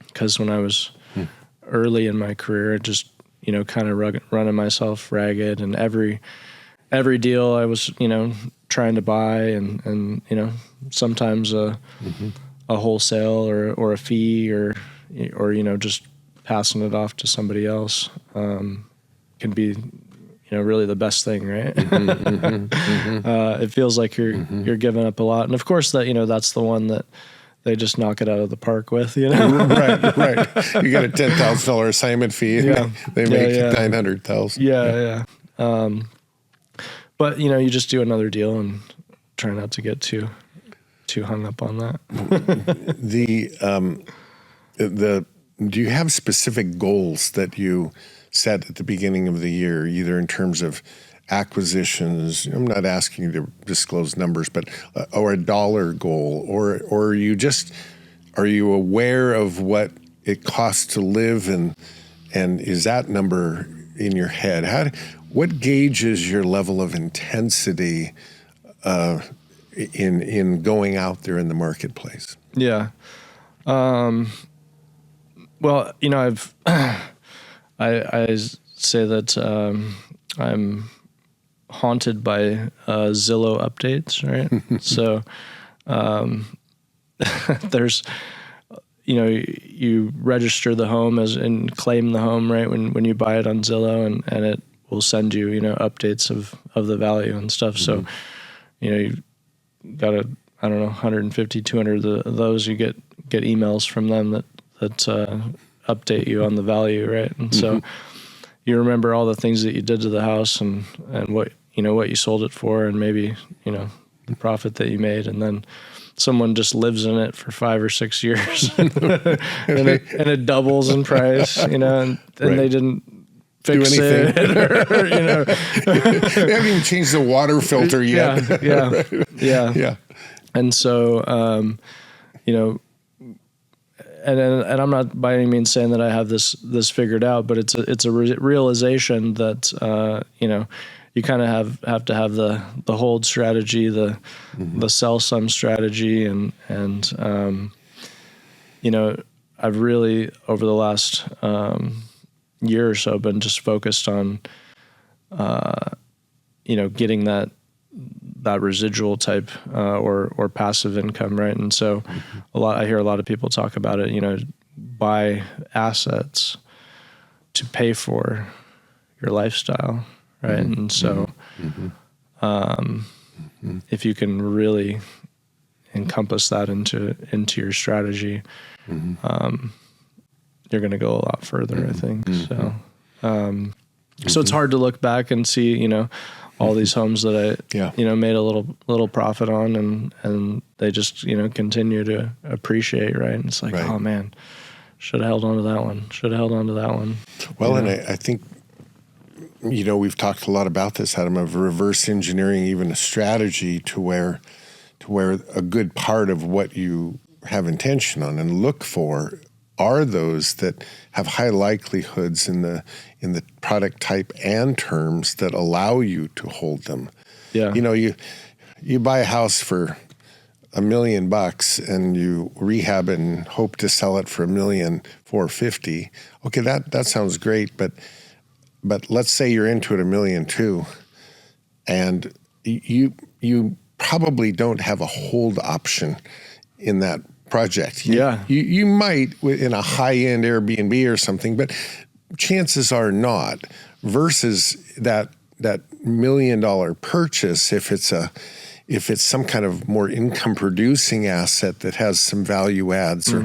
because when I was early in my career, just kind of running myself ragged, and every deal I was trying to buy, and sometimes a wholesale or a fee or just passing it off to somebody else can be really the best thing, right? It feels like you're giving up a lot, and of course that that's the one that they just knock it out of the park with, Right. You get a $10,000 assignment fee, and they make $900,000. Yeah. But you just do another deal and try not to get too hung up on that. Do you have specific goals that you set at the beginning of the year, either in terms of acquisitions? I'm not asking you to disclose numbers, but or a dollar goal, or are you aware of what it costs to live, and is that number in your head? What gauges your level of intensity in going out there in the marketplace? Yeah. Well, I say that I'm haunted by Zillow updates, right? So there's, you register the home and claim the home, right, when you buy it on Zillow, and it will send you, updates of the value and stuff. So, you got I don't know, 150, 200 of those, you get emails from them that update you on the value, right? And so you remember all the things that you did to the house and what you sold it for, and maybe, the profit that you made, and then someone just lives in it for 5 or 6 years and it doubles in price, and they didn't fix it, or, they haven't even changed the water filter yet. Yeah. And so, and I'm not by any means saying that I have this figured out, but it's a realization that, you kind of have to have the hold strategy, the sell some strategy. And I've really, over the last, year or so, been just focused on, getting that residual type, or passive income. Right. And so I hear a lot of people talk about it, buy assets to pay for your lifestyle. Right. And so, if you can really encompass that into your strategy, you're going to go a lot further, I think. So, so it's hard to look back and see, all these homes that I, made a little profit on, and they just, continue to appreciate. Right. And it's like, oh man, should have held on to that one. Well, and I think, we've talked a lot about this, Adam, of reverse engineering, even a strategy to where a good part of what you have intention on and look for are those that have high likelihoods in the product type and terms that allow you to hold them. Yeah. You buy a house for $1 million and you rehab it and hope to sell it for $1,450,000. Okay, that sounds great, but let's say you're into it $1.2 million, and you probably don't have a hold option in that project. You might in a high-end Airbnb or something, but chances are not. Versus that $1 million purchase, if it's some kind of more income producing asset that has some value adds, or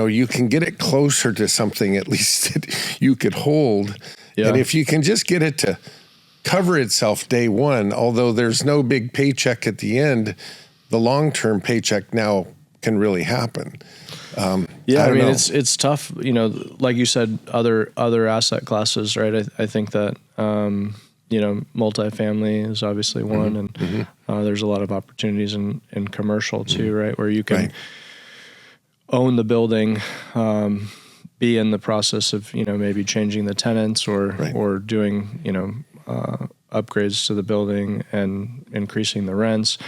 you can get it closer to something at least that you could hold. Yeah. And if you can just get it to cover itself day one, although there's no big paycheck at the end, the long-term paycheck now can really happen. It's tough, like you said, other asset classes, right? I think that, multifamily is obviously one, and there's a lot of opportunities in commercial too, right? Where you can own the building, be in the process of, maybe changing the tenants or doing, upgrades to the building and increasing the rents.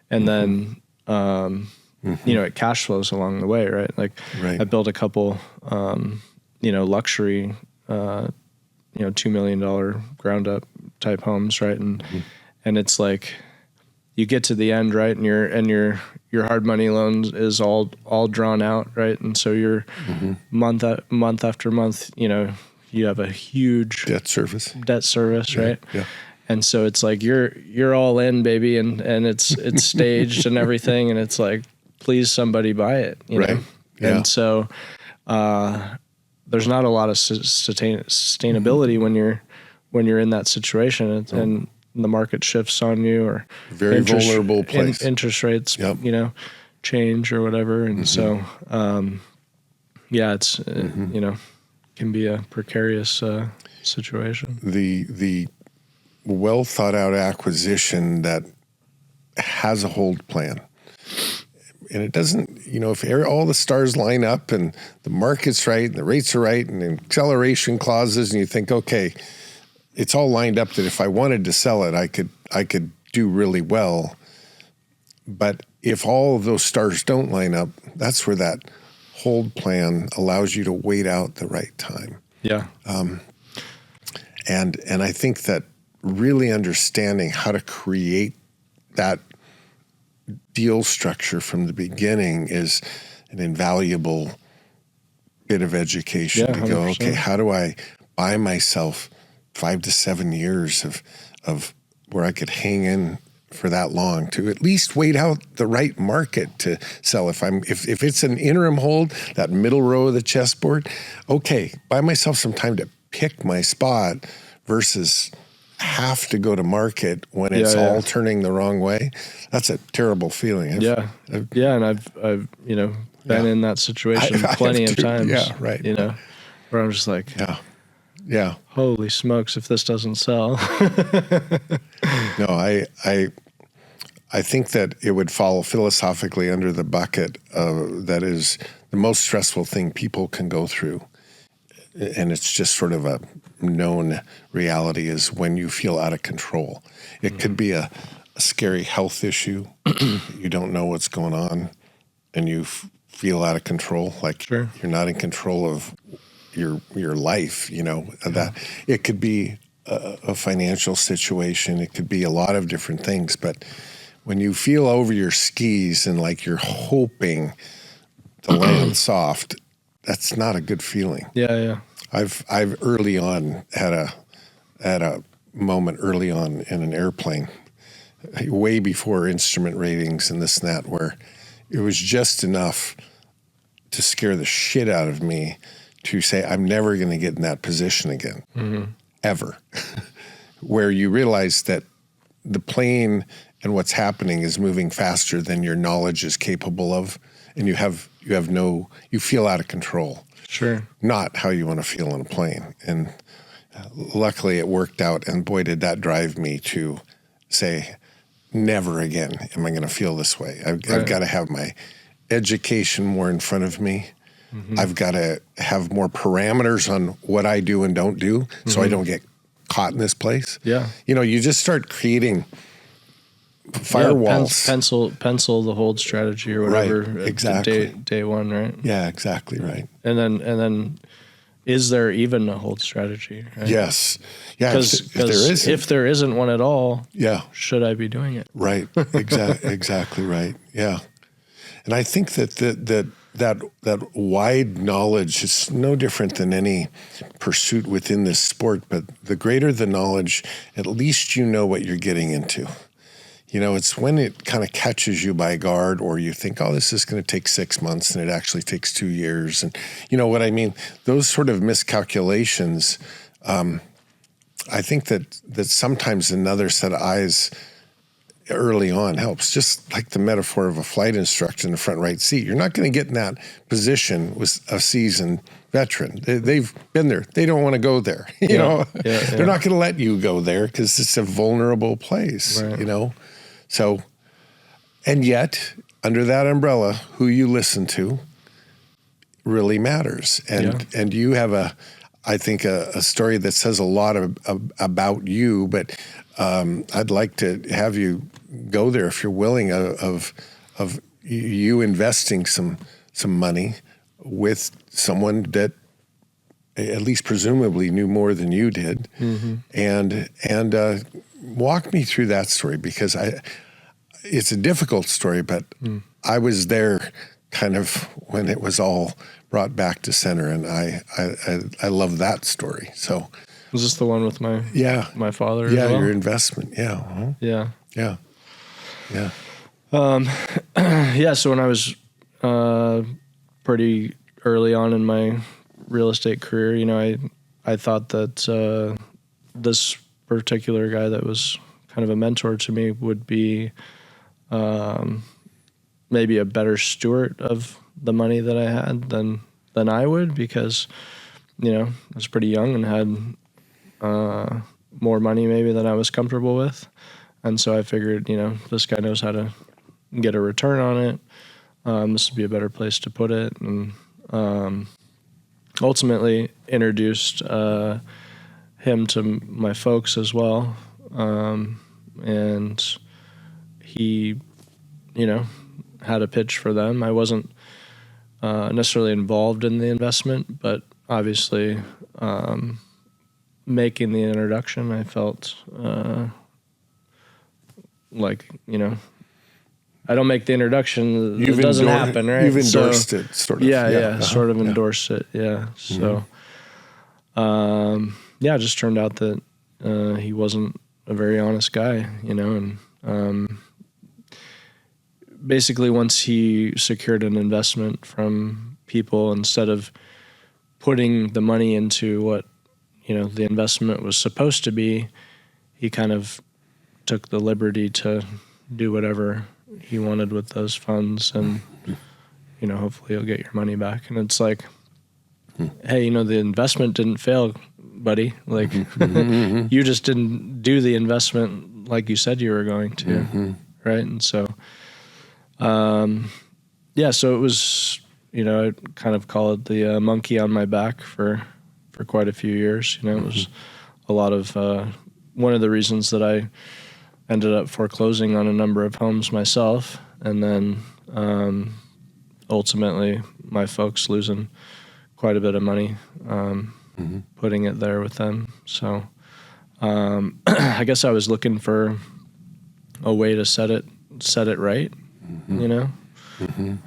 And then, it cash flows along the way, right? Like I built a couple, luxury, $2 million ground up type homes. Right. And it's like, you get to the end, right? And your hard money loan is all drawn out. Right. And so you're month after month, you have a huge debt service, right? Yeah. And so it's like, you're all in, baby. And it's staged and everything. And it's like, please somebody buy it, you know? Yeah. And so, there's not a lot of sustainability when you're in that situation, and the market shifts on you, or very vulnerable place. Interest rates, change or whatever. And so, it's, can be a precarious, situation. The well thought out acquisition that has a hold plan. And it doesn't, if all the stars line up and the market's right and the rates are right and acceleration clauses, and you think, okay, it's all lined up that if I wanted to sell it, I could do really well. But if all of those stars don't line up, that's where that hold plan allows you to wait out the right time. Yeah. And I think that really understanding how to create that deal structure from the beginning is an invaluable bit of education to go, okay, how do I buy myself 5 to 7 years of where I could hang in for that long to at least wait out the right market to sell. If it's an interim hold, that middle row of the chessboard, okay, buy myself some time to pick my spot versus have to go to market when it's all turning the wrong way. That's a terrible feeling. And I've been in that situation plenty of times. Yeah, right. Where I'm just like, yeah. Holy smokes, if this doesn't sell. No, I think that it would fall philosophically under the bucket that is the most stressful thing people can go through. And it's just sort of a known reality is when you feel out of control. It could be a scary health issue. You don't know what's going on and you feel out of control. Like you're not in control of your life, that it could be a financial situation. It could be a lot of different things. But when you feel over your skis and like you're hoping to land soft, that's not a good feeling. Yeah. I've early on had a moment early on in an airplane, way before instrument ratings and this and that, where it was just enough to scare the shit out of me to say, I'm never going to get in that position again, ever. Where you realize that the plane and what's happening is moving faster than your knowledge is capable of, and you feel out of control. Sure. Not how you want to feel in a plane. And luckily it worked out, and boy, did that drive me to say, never again am I going to feel this way. I've got to have my education more in front of me. I've got to have more parameters on what I do and don't do so I don't get caught in this place. Yeah. You just start creating firewalls. Pencil the hold strategy or whatever. Right, exactly. Day one, right? Yeah, exactly right. And then is there even a hold strategy? Right? Yes. Yeah, Because if there isn't one at all, should I be doing it? Right. Exactly right. Yeah. And I think that wide knowledge is no different than any pursuit within this sport, but the greater the knowledge, at least you know what you're getting into. It's when it kind of catches you by guard, or you think, oh, this is going to take 6 months and it actually takes 2 years. And you know what I mean? Those sort of miscalculations, I think that sometimes another set of eyes early on helps. Just like the metaphor of a flight instructor in the front right seat. You're not going to get in that position with a seasoned veteran. They've been there. They don't want to go there. They're not going to let you go there because it's a vulnerable place, right. So, and yet, under that umbrella, who you listen to really matters. And you have I think a story that says a lot about you, but I'd like to have you go there if you're willing of you investing some money with someone that at least presumably knew more than you did, and walk me through that story, because it's a difficult story, but I was there kind of when it was all brought back to center, and I love that story. So, was this the one with my father? Yeah, as well? Your investment. Yeah. Uh-huh. Yeah. Yeah. So when I was pretty early on in my real estate career, I thought that this particular guy that was kind of a mentor to me would be maybe a better steward of the money that I had than I would, because I was pretty young and had more money maybe than I was comfortable with, and so I figured this guy knows how to get a return on it. This would be a better place to put it, and ultimately introduced him to my folks as well, and he had a pitch for them. I wasn't necessarily involved in the investment, but obviously making the introduction, I felt like, I don't make the introduction, it doesn't happen, right? You've endorsed it, sort of. Yeah, sort of endorsed it, yeah. So, yeah, it just turned out that he wasn't a very honest guy, and basically once he secured an investment from people, instead of putting the money into what, the investment was supposed to be, he kind of took the liberty to do whatever he wanted with those funds, and, hopefully you'll get your money back. And it's like, hey, the investment didn't fail, buddy. Like, you just didn't do the investment like you said you were going to, right? And so, so it was, I kind of call it the monkey on my back for quite a few years. It was a lot of one of the reasons that I ended up foreclosing on a number of homes myself, and then ultimately my folks losing quite a bit of money putting it there with them. So I guess I was looking for a way to set it right.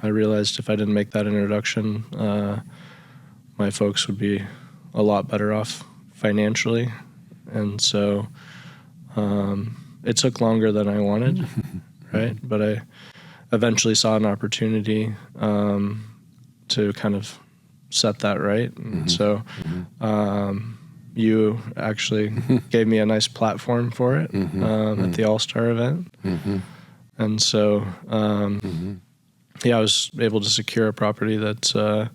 I realized if I didn't make that introduction, my folks would be a lot better off financially. And so it took longer than I wanted, right? But I eventually saw an opportunity to kind of set that right. And so you actually gave me a nice platform for it at the All-Star event. And so, I was able to secure a property that's, through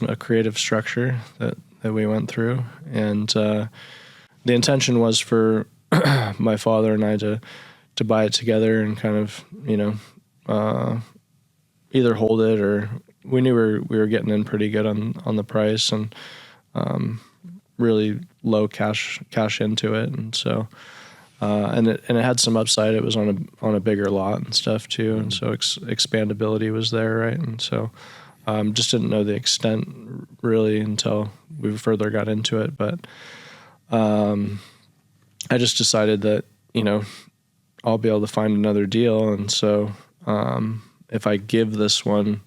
a creative structure that we went through. And the intention was for my father and I to buy it together and kind of, either hold it, or we knew we were getting in pretty good on the price, and really low cash into it. And so, and it had some upside. It was on a bigger lot and stuff too, and so expandability was there, right? And so, just didn't know the extent really until we further got into it. But I just decided that I'll be able to find another deal, and so if I give this one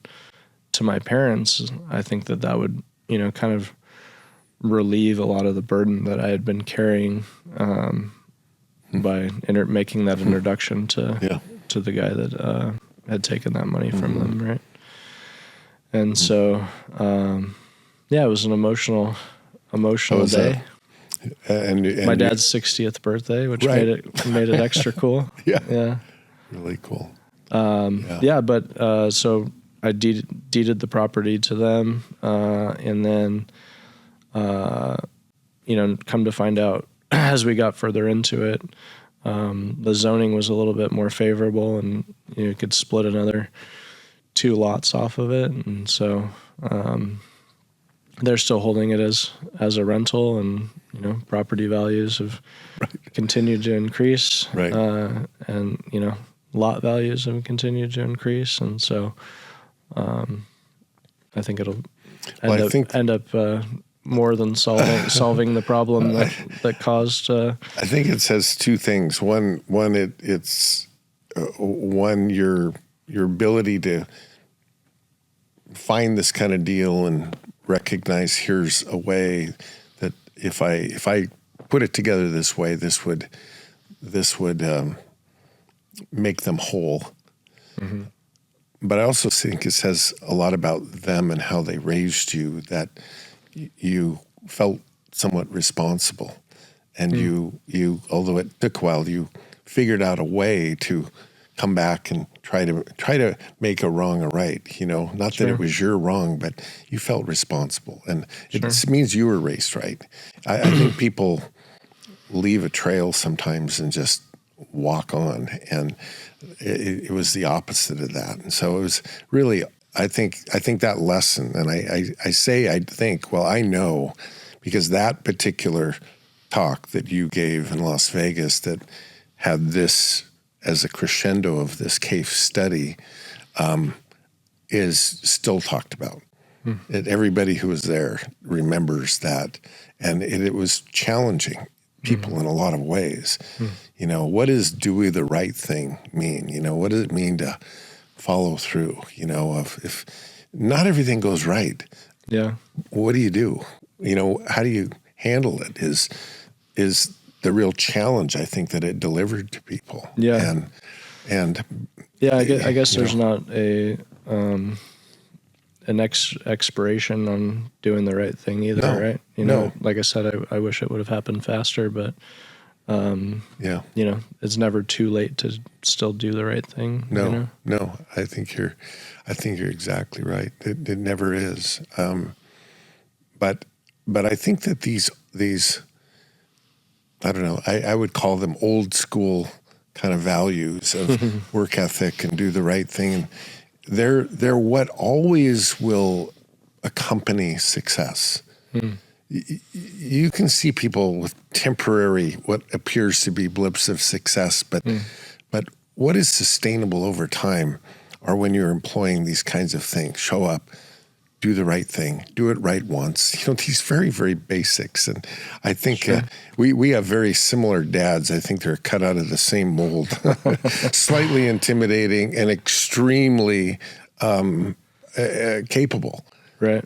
to my parents, I think that would kind of relieve a lot of the burden that I had been carrying. By making that introduction to the guy that had taken that money from them, right? And so, it was an emotional day. And my dad's 60th birthday, which made it extra cool. Yeah, really cool. But so I deeded the property to them, and then come to find out, as we got further into it, the zoning was a little bit more favorable, and you could split another 2 lots off of it. And so they're still holding it as a rental, and property values have continued to increase, and lot values have continued to increase. And so I think it'll end up more than solving the problem that caused. I think it says 2 things. One, it's your ability to find this kind of deal and recognize here's a way that if I put it together this way, this would make them whole. But I also think it says a lot about them and how they raised you, that you felt somewhat responsible, and you although it took a while, you figured out a way to come back and try to make a wrong a right. Not that it was your wrong, but you felt responsible, and it means you were raised right. I think people leave a trail sometimes and just walk on, and it was the opposite of that. And so it was really, I think that lesson, and I think, well, I know, because that particular talk that you gave in Las Vegas that had this as a crescendo of this case study is still talked about. Everybody who was there remembers that, and it was challenging people in a lot of ways. What does doing the right thing mean? What does it mean to follow through? If not everything goes right, what do you do? how do you handle it is the real challenge, I think, that it delivered to people. Yeah. And yeah, I guess there's not an expiration on doing the right thing either, right? No. Like I said, I wish it would have happened faster, but it's never too late to still do the right thing. No, I think you're exactly right. It never is. But I think that these I don't know, I would call them old school kind of values of work ethic and do the right thing. They're what always will accompany success. You can see people with temporary, what appears to be blips of success, but what is sustainable over time are when you're employing these kinds of things. Show up, do the right thing, do it right once. These very, very basics. And I think we have very similar dads. I think they're cut out of the same mold, slightly intimidating and extremely capable. Right.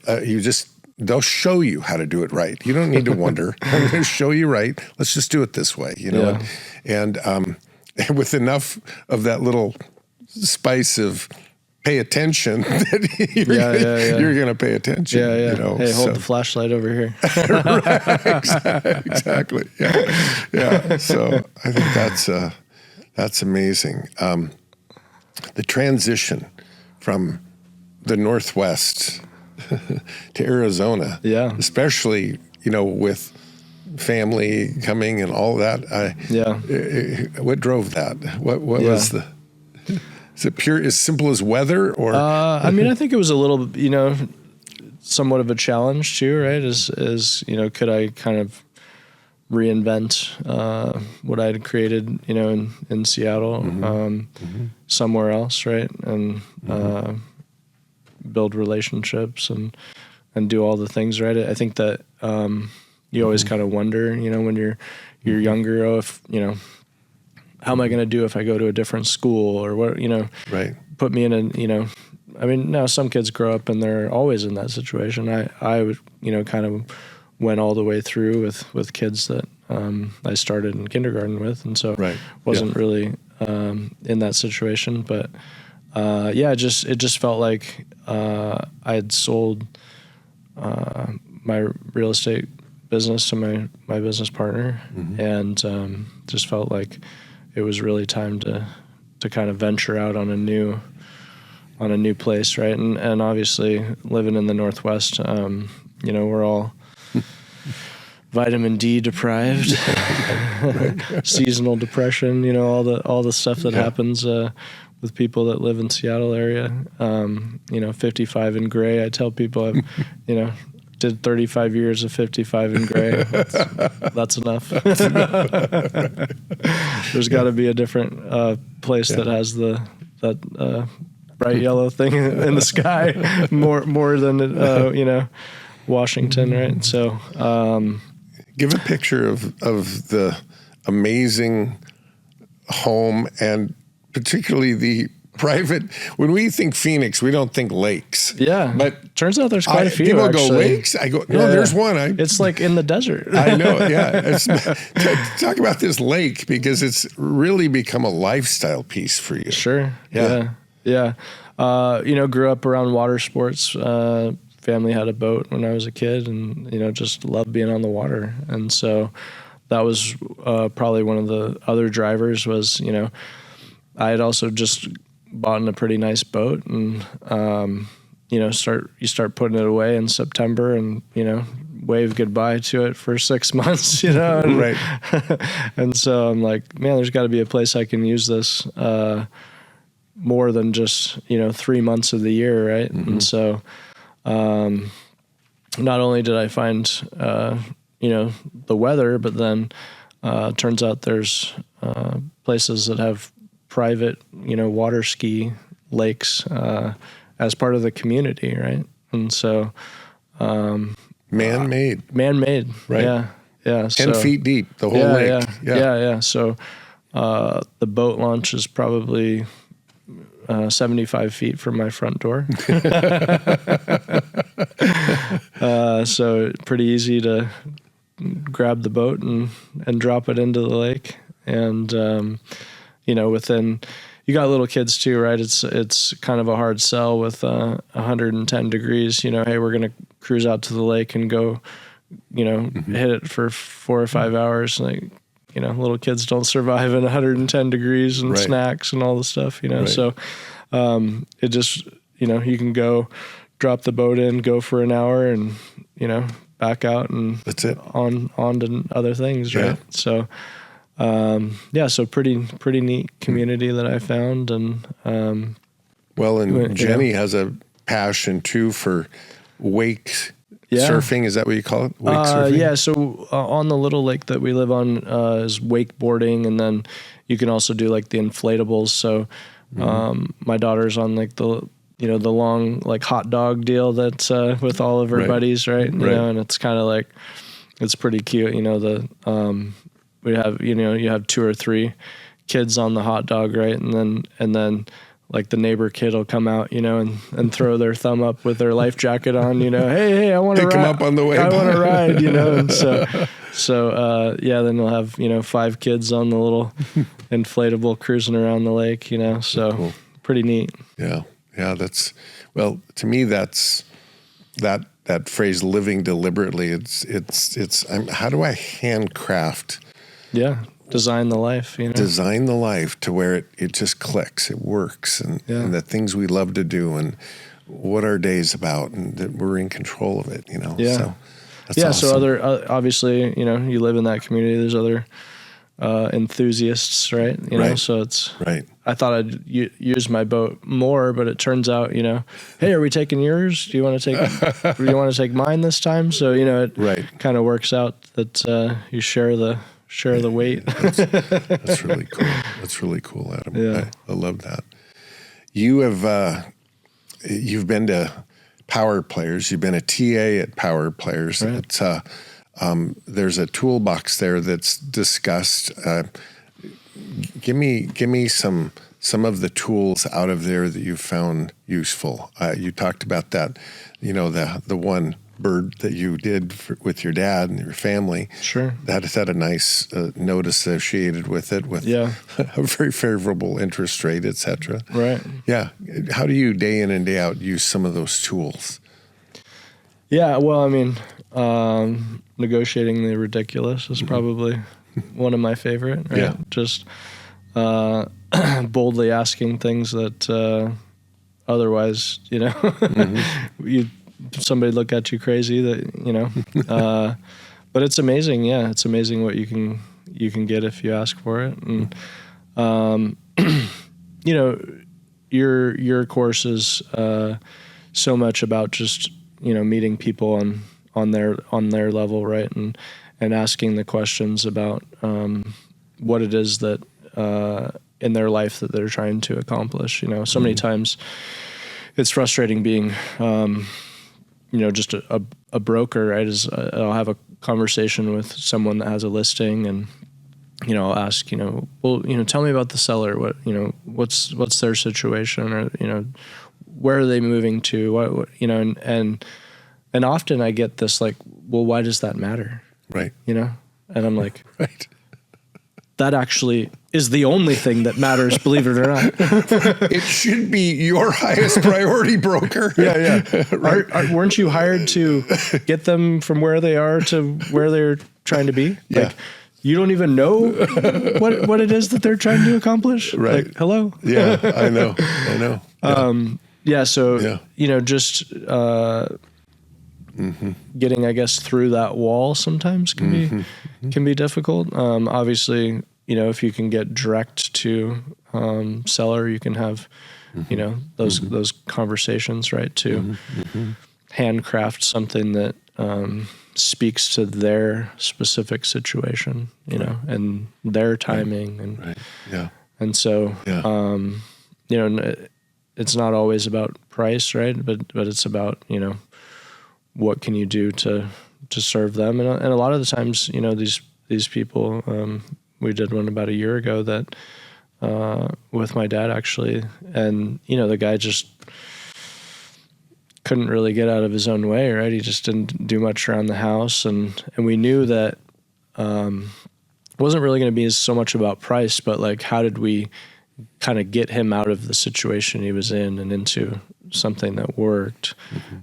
They'll show you how to do it right. You don't need to wonder. I'm going to show you right. Let's just do it this way, And with enough of that little spice of pay attention that you're going to pay attention. Yeah. Hey, hold the flashlight over here. Right, exactly. Yeah. So I think that's amazing. The transition from the Northwest to Arizona, especially with family coming and all that. What drove that? What was the? Is it pure as simple as weather, or? I think it was a little, somewhat of a challenge too, right? Could I kind of reinvent what I had created, in Seattle, somewhere else, right? And build relationships and do all the things, right? I think that you always kind of wonder, when you're younger, if how am I going to do if I go to a different school, or what, right. Put me in now some kids grow up and they're always in that situation. I would, kind of went all the way through with kids that I started in kindergarten with, and so wasn't really in that situation, but it just felt like I had sold my real estate business to my business partner, and just felt like it was really time to kind of venture out on a new place, right? And obviously living in the Northwest, we're all vitamin D deprived, seasonal depression, all the stuff that happens with people that live in Seattle area. 55 in gray. I tell people I've, did 35 years of 55 in gray. That's enough. There's got to be a different place that has that bright yellow thing in the sky more than Washington, right? So give a picture of the amazing home, and particularly the private. When we think Phoenix, we don't think lakes. Yeah, but turns out there's quite a few. People actually go lakes. I go, no, there's one. It's like in the desert. I know. Yeah, talk about this lake, because it's really become a lifestyle piece for you. Sure. Yeah. Grew up around water sports. Family had a boat when I was a kid, and just loved being on the water, and so that was probably one of the other drivers. Was I had also just bought a pretty nice boat, and start putting it away in September, and wave goodbye to it for 6 months, and, right. And so I'm like, man, there's got to be a place I can use this more than just 3 months of the year, right? And so not only did I find the weather, but then turns out there's places that have private, water ski lakes as part of the community, right? And so man-made, right? Yeah. 10 feet deep, the whole lake. Yeah. So the boat launch is probably 75 feet from my front door. so pretty easy to grab the boat and drop it into the lake. And, within, you got little kids too, right? It's kind of a hard sell with 110 degrees, hey, we're going to cruise out to the lake and go, hit it for 4 or 5 hours. Like, little kids don't survive in 110 degrees and snacks and all the stuff, so it just, you can go drop the boat in, go for an hour and, back out and that's it on to other things. Right. So, so pretty neat community that I found. And, Jenny has a passion too for wake surfing. Is that what you call it? Wake surfing? Yeah. So on the little lake that we live on is wakeboarding. And then you can also do like the inflatables. So, my daughter's on like the long like hot dog deal that's with all of her buddies, right? And it's kind of like, it's pretty cute. We have, you have 2 or 3 kids on the hot dog, right? And then like the neighbor kid will come out, and throw their thumb up with their life jacket on, hey, I want to ride. Pick them up on the way. I want to ride, and so then they'll have, 5 kids on the little inflatable cruising around the lake, so cool. Pretty neat. Yeah. Yeah. To me, that's that phrase, living deliberately. It's how do I handcraft? Yeah. Design the life, Design the life to where it just clicks, it works, and the things we love to do and what our day's about, and that we're in control of it, Yeah. So that's awesome. So other, obviously, you live in that community, there's other enthusiasts, right? So it's, I thought I'd use my boat more, but it turns out, hey, are we taking yours? Do you want to take mine this time? So, it kind of works out that you share the weight. That's really cool. That's really cool, Adam. Yeah. I love that. You have, you've been to Power Players. You've been a TA at Power Players. Right. It's, there's a toolbox there that's discussed. Give me some of the tools out of there that you found useful. You talked about that, the one bird that you did with your dad and your family. Sure. That had a nice note associated with it, with a very favorable interest rate, et cetera. Right. Yeah. How do you day in and day out use some of those tools? Yeah. Well, I mean, negotiating the ridiculous is probably one of my favorite. Right? Yeah. Just boldly asking things that otherwise, somebody look at you crazy that, but it's amazing. Yeah. It's amazing what you can get if you ask for it. And, your course is so much about just, meeting people on their level, right? And asking the questions about what it is that in their life that they're trying to accomplish. So many times it's frustrating being just a broker, right? I'll have a conversation with someone that has a listing, and I'll ask, tell me about the seller. What what's their situation, or where are they moving to? What and often I get this like, well, why does that matter? Right. And I'm like, right. That actually is the only thing that matters, believe it or not. It should be your highest priority, broker. Yeah. Right. Weren't you hired to get them from where they are to where they're trying to be? Yeah. Like, you don't even know what it is that they're trying to accomplish? Right. Like, hello? Yeah, I know. Yeah. Just getting, I guess, through that wall sometimes can be difficult. Obviously, if you can get direct to seller, you can have, those conversations, right? To handcraft something that speaks to their specific situation, and their timing, and right. Yeah. And so, it's not always about price, right? But it's about, what can you do to serve them? And a lot of the times, these people, we did one about a year ago that, with my dad actually, and, the guy just couldn't really get out of his own way, right? He just didn't do much around the house. And we knew that it wasn't really going to be so much about price, but like, how did we kind of get him out of the situation he was in and into something that worked?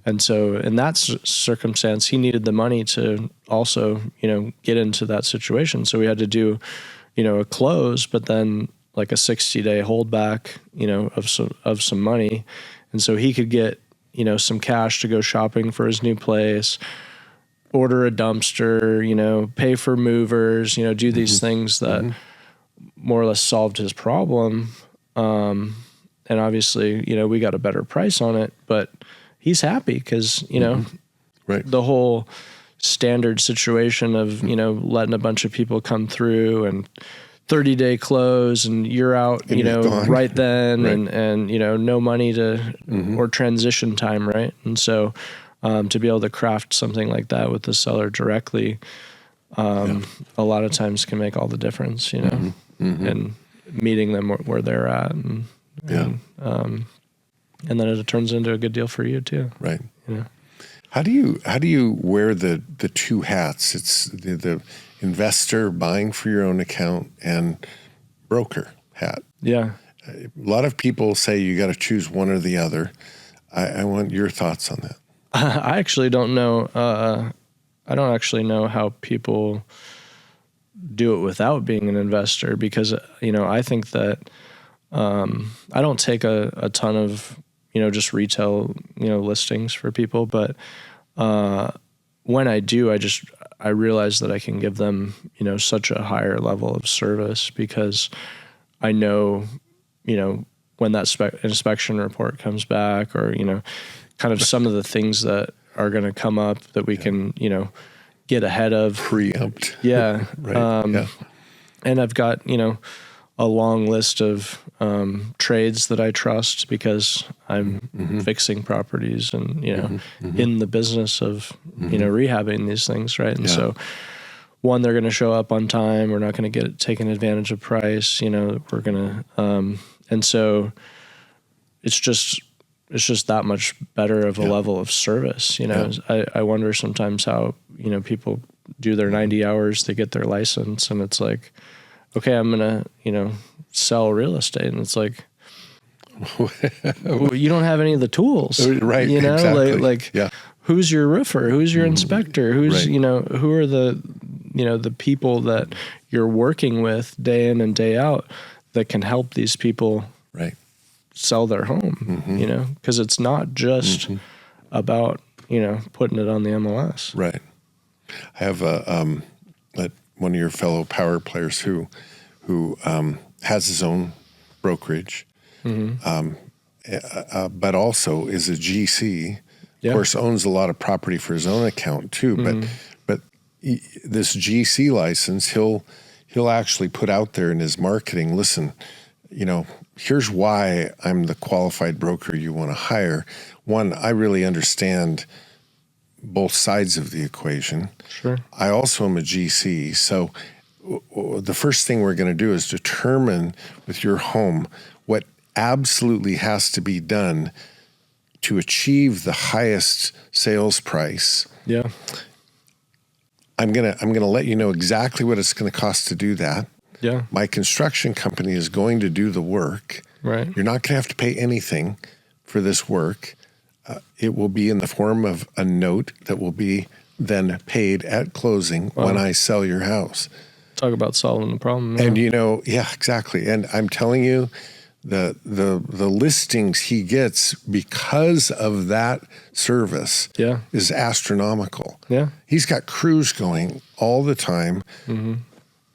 And so in that circumstance, he needed the money to also, get into that situation. So we had to do, a close, but then like a 60-day holdback, of some money. And so he could get, some cash to go shopping for his new place, order a dumpster, pay for movers, do these things that more or less solved his problem. And obviously, we got a better price on it, but he's happy because, Right. the whole standard situation of, letting a bunch of people come through and 30-day close and you're out, gone. right then, Right. and no money to, or transition time. Right. And so, to be able to craft something like that with the seller directly, a lot of times can make all the difference, and meeting them where they're at. And then it turns into a good deal for you too. Right. How do you wear the two hats? It's the investor buying for your own account and broker hat. Yeah. A lot of people say you got to choose one or the other. I want your thoughts on that. I actually don't know. I don't actually know how people do it without being an investor, because, I think that I don't take a ton of, just retail, listings for people. But when I do, I realize that I can give them, such a higher level of service, because I know, when that inspection report comes back, or, kind of some of the things that are going to come up that we can, get ahead of. Preempt. Yeah. Right. And I've got, a long list of trades that I trust, because I'm fixing properties and, in the business of, rehabbing these things. Right. And so, one, they're going to show up on time. We're not going to get taken advantage of price. We're going to, and so it's just that much better of a level of service. I wonder sometimes how, people do their 90 hours to get their license, and it's like, okay, I'm going to, sell real estate. And it's like, well, you don't have any of the tools, right? Exactly. Who's your roofer? Who's your inspector? Who's, who are the, the people that you're working with day in and day out that can help these people sell their home, because it's not just about, putting it on the MLS. Right. I have one of your fellow power players who has his own brokerage, but also is a GC. Of course, owns a lot of property for his own account too. But this GC license, he'll actually put out there in his marketing. Listen, here's why I'm the qualified broker you want to hire. One, I really understand both sides of the equation. Sure. I also am a GC. So the first thing we're going to do is determine with your home what absolutely has to be done to achieve the highest sales price. Yeah. I'm gonna let you know exactly what it's going to cost to do that. Yeah. My construction company is going to do the work. Right. You're not going to have to pay anything for this work. It will be in the form of a note that will be then paid at closing when I sell your house. Talk about solving the problem. And exactly. And I'm telling you, the listings he gets because of that service is astronomical. Yeah. He's got crews going all the time,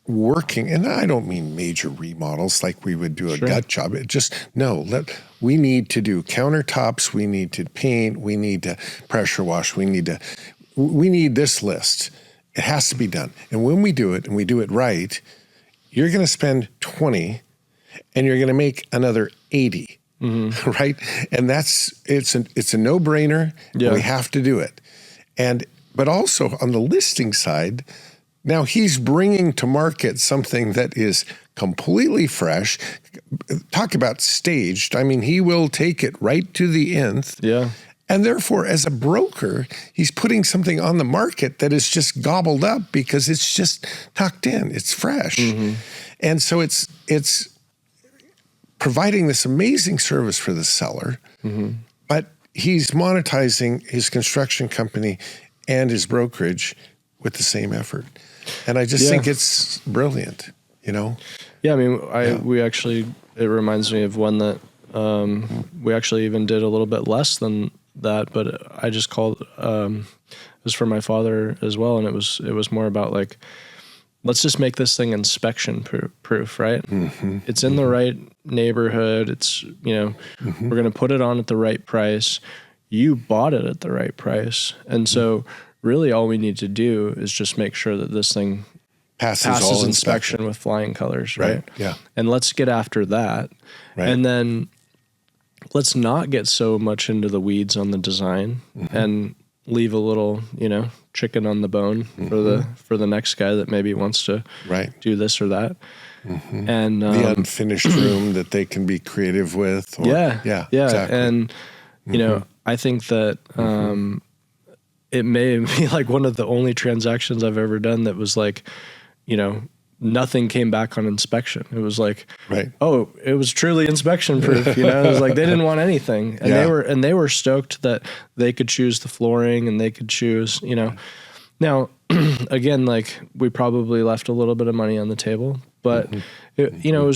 working, and I don't mean major remodels like we would do a gut job. It just, we need to do countertops, we need to paint, we need to pressure wash, we need this list. It has to be done. And when we do it, and we do it right, you're going to spend 20 and you're going to make another 80, right? And it's a no-brainer. Yeah. We have to do it. But also on the listing side, now he's bringing to market something that is completely fresh. Talk about staged. I mean, he will take it right to the nth. Yeah. And therefore, as a broker, he's putting something on the market that is just gobbled up because it's just tucked in. It's fresh. And so it's providing this amazing service for the seller, but he's monetizing his construction company and his brokerage with the same effort. And I just think it's brilliant, you know? Yeah, I mean, we actually, it reminds me of one that we actually even did a little bit less than that, but I just called, it was for my father as well. And it was more about like, let's just make this thing inspection proof, right? It's in the right neighborhood. It's, you know, we're going to put it on at the right price. You bought it at the right price. And so really all we need to do is just make sure that this thing passes all inspection with flying colors, right? Yeah. And let's get after that. Right. And then let's not get so much into the weeds on the design and leave a little, you know, chicken on the bone for the next guy that maybe wants to do this or that. And the unfinished room that they can be creative with. Or, yeah, exactly. And, you know, I think that it may be like one of the only transactions I've ever done that was like, you know, nothing came back on inspection. It was like, oh, it was truly inspection proof. You know, it was like they didn't want anything, and they were stoked that they could choose the flooring and they could choose. You know, now again, like we probably left a little bit of money on the table, but you know,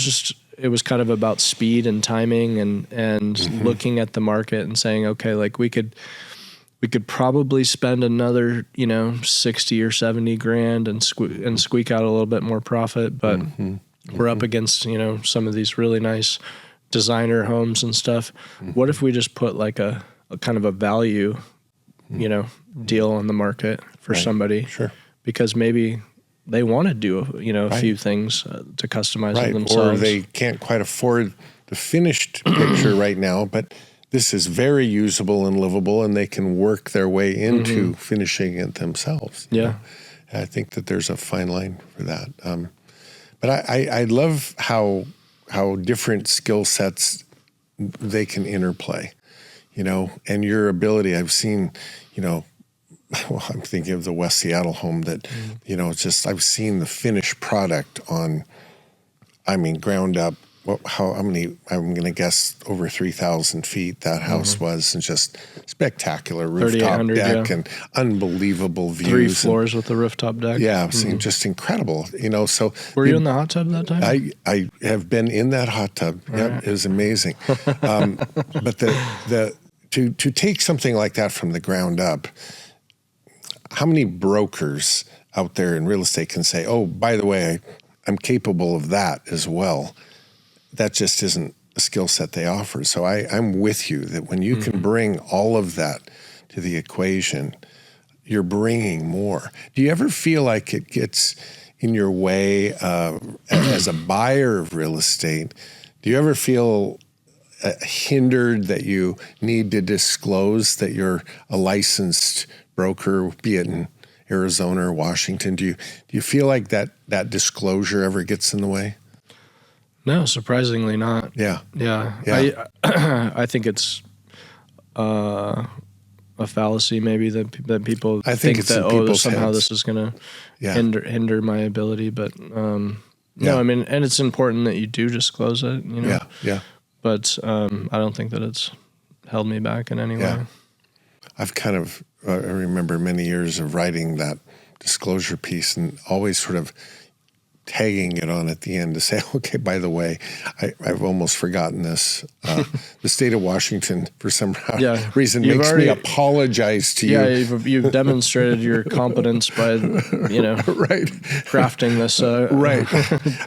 it was kind of about speed and timing and looking at the market and saying, okay, like we could probably spend another, you know, 60 or 70 grand and squeak out a little bit more profit. But we're up against, you know, some of these really nice designer homes and stuff. What if we just put like a kind of a value, you know, deal on the market for somebody? Sure. Because maybe they want to do, a few things to customize it themselves. Or they can't quite afford the finished picture right now, but this is very usable and livable, and they can work their way into finishing it themselves. Yeah. You know? I think that there's a fine line for that. But I love how different skill sets they can interplay, you know, and your ability. I've seen, you know, well, I'm thinking of the West Seattle home that, you know, just I've seen the finished product on, I mean, ground up. Well, how many? I'm going to guess over 3,000 feet that house was, and just spectacular rooftop deck and unbelievable views. 3 floors with the rooftop deck. Yeah, I've seen just incredible. You know, so were you in the hot tub that time? I have been in that hot tub. Yep, it was amazing. But to take something like that from the ground up, how many brokers out there in real estate can say, "Oh, by the way, I'm capable of that as well"? That just isn't a skill set they offer. So I'm with you that when you can bring all of that to the equation, you're bringing more. Do you ever feel like it gets in your way as a buyer of real estate? Do you ever feel hindered that you need to disclose that you're a licensed broker, be it in Arizona or Washington? Do you feel like that disclosure ever gets in the way? No, surprisingly not. Yeah. I think it's a fallacy maybe that people think that somehow this is going to hinder my ability. But no, I mean, and it's important that you do disclose it. You know? Yeah. But I don't think that it's held me back in any way. I've kind of I remember many years of writing that disclosure piece and always sort of tagging it on at the end to say, okay, by the way, I've almost forgotten this. The state of Washington, for some reason, makes me apologize to you. Yeah, you've demonstrated your competence by, you know, crafting this.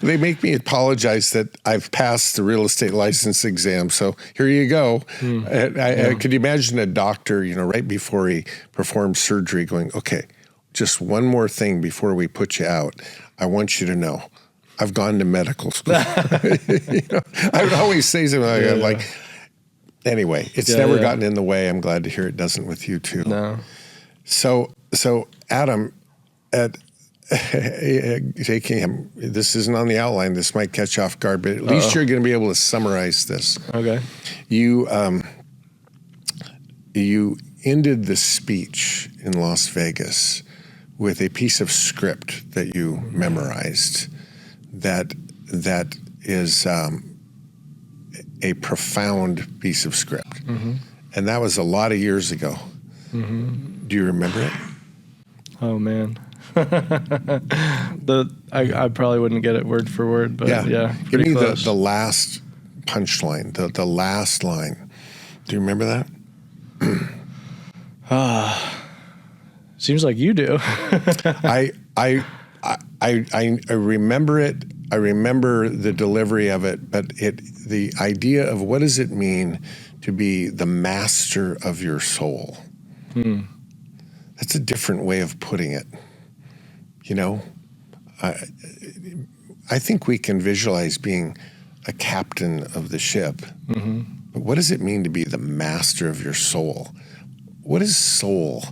They make me apologize that I've passed the real estate license exam. So here you go. Could you imagine a doctor, you know, right before he performs surgery going, okay, just one more thing before we put you out. I want you to know, I've gone to medical school. You know, I would always say something like, anyway, it's never gotten in the way. I'm glad to hear it doesn't with you too. No. So Adam, taking him, this isn't on the outline. This might catch you off guard, but at least you're going to be able to summarize this. Okay. You, you ended the speech in Las Vegas with a piece of script that you memorized that is a profound piece of script. And that was a lot of years ago. Do you remember it? Oh man. I probably wouldn't get it word for word, but yeah, Give me close. the last punchline, the last line. Do you remember that? Seems like you do. I remember it. I remember the delivery of it, but the idea of what does it mean to be the master of your soul? That's a different way of putting it. You know, I think we can visualize being a captain of the ship. But what does it mean to be the master of your soul? What is soul?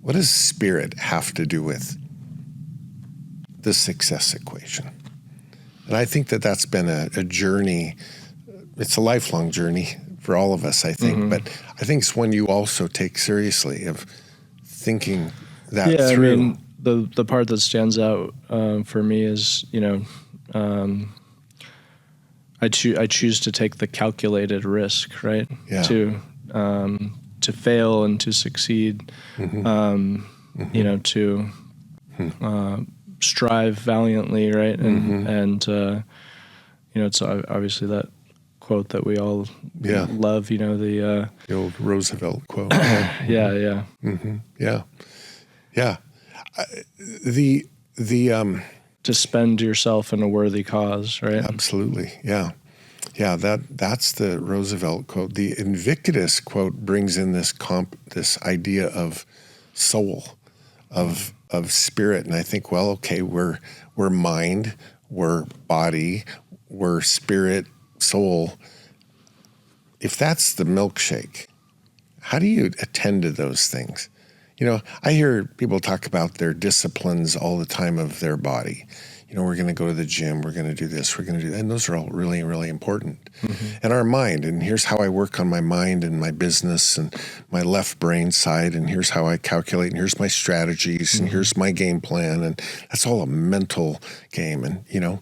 What does spirit have to do with the success equation? And I think that that's been a journey. It's a lifelong journey for all of us, I think. But I think it's one you also take seriously, of thinking that through. I mean, the part that stands out for me is, you know, I choose to take the calculated risk, right? Yeah. To fail and to succeed, you know, to strive valiantly, right? And you know, it's obviously that quote that we all love, you know, the old Roosevelt quote. yeah. To spend yourself in a worthy cause, right? Absolutely, yeah. That's the Roosevelt quote. The Invictus quote brings in this idea of soul, of spirit, and I think, well, okay, we're mind, we're body, we're spirit, soul. If that's the milkshake, how do you attend to those things? You know, I hear people talk about their disciplines all the time of their body. You know, we're going to go to the gym, we're going to do this, we're going to do that. And those are all really, really important. And our mind, and here's how I work on my mind and my business and my left brain side, and here's how I calculate, and here's my strategies, and here's my game plan. And that's all a mental game. And, you know,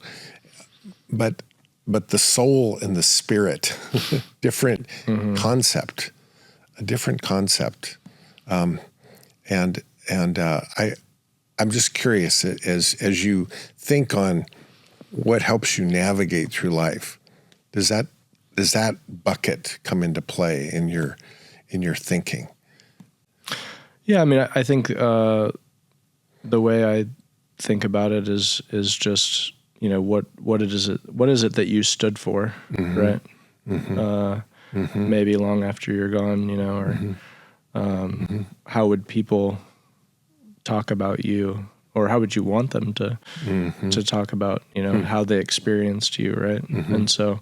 but the soul and the spirit, different concept, a different concept. I'm just curious, as you think on what helps you navigate through life, does that bucket come into play in your thinking? Yeah, I mean, I think the way I think about it is just, you know, what is it that you stood for, right? Maybe long after you're gone, you know, or how would people talk about you, or how would you want them to talk about, you know, how they experienced you, right? And so,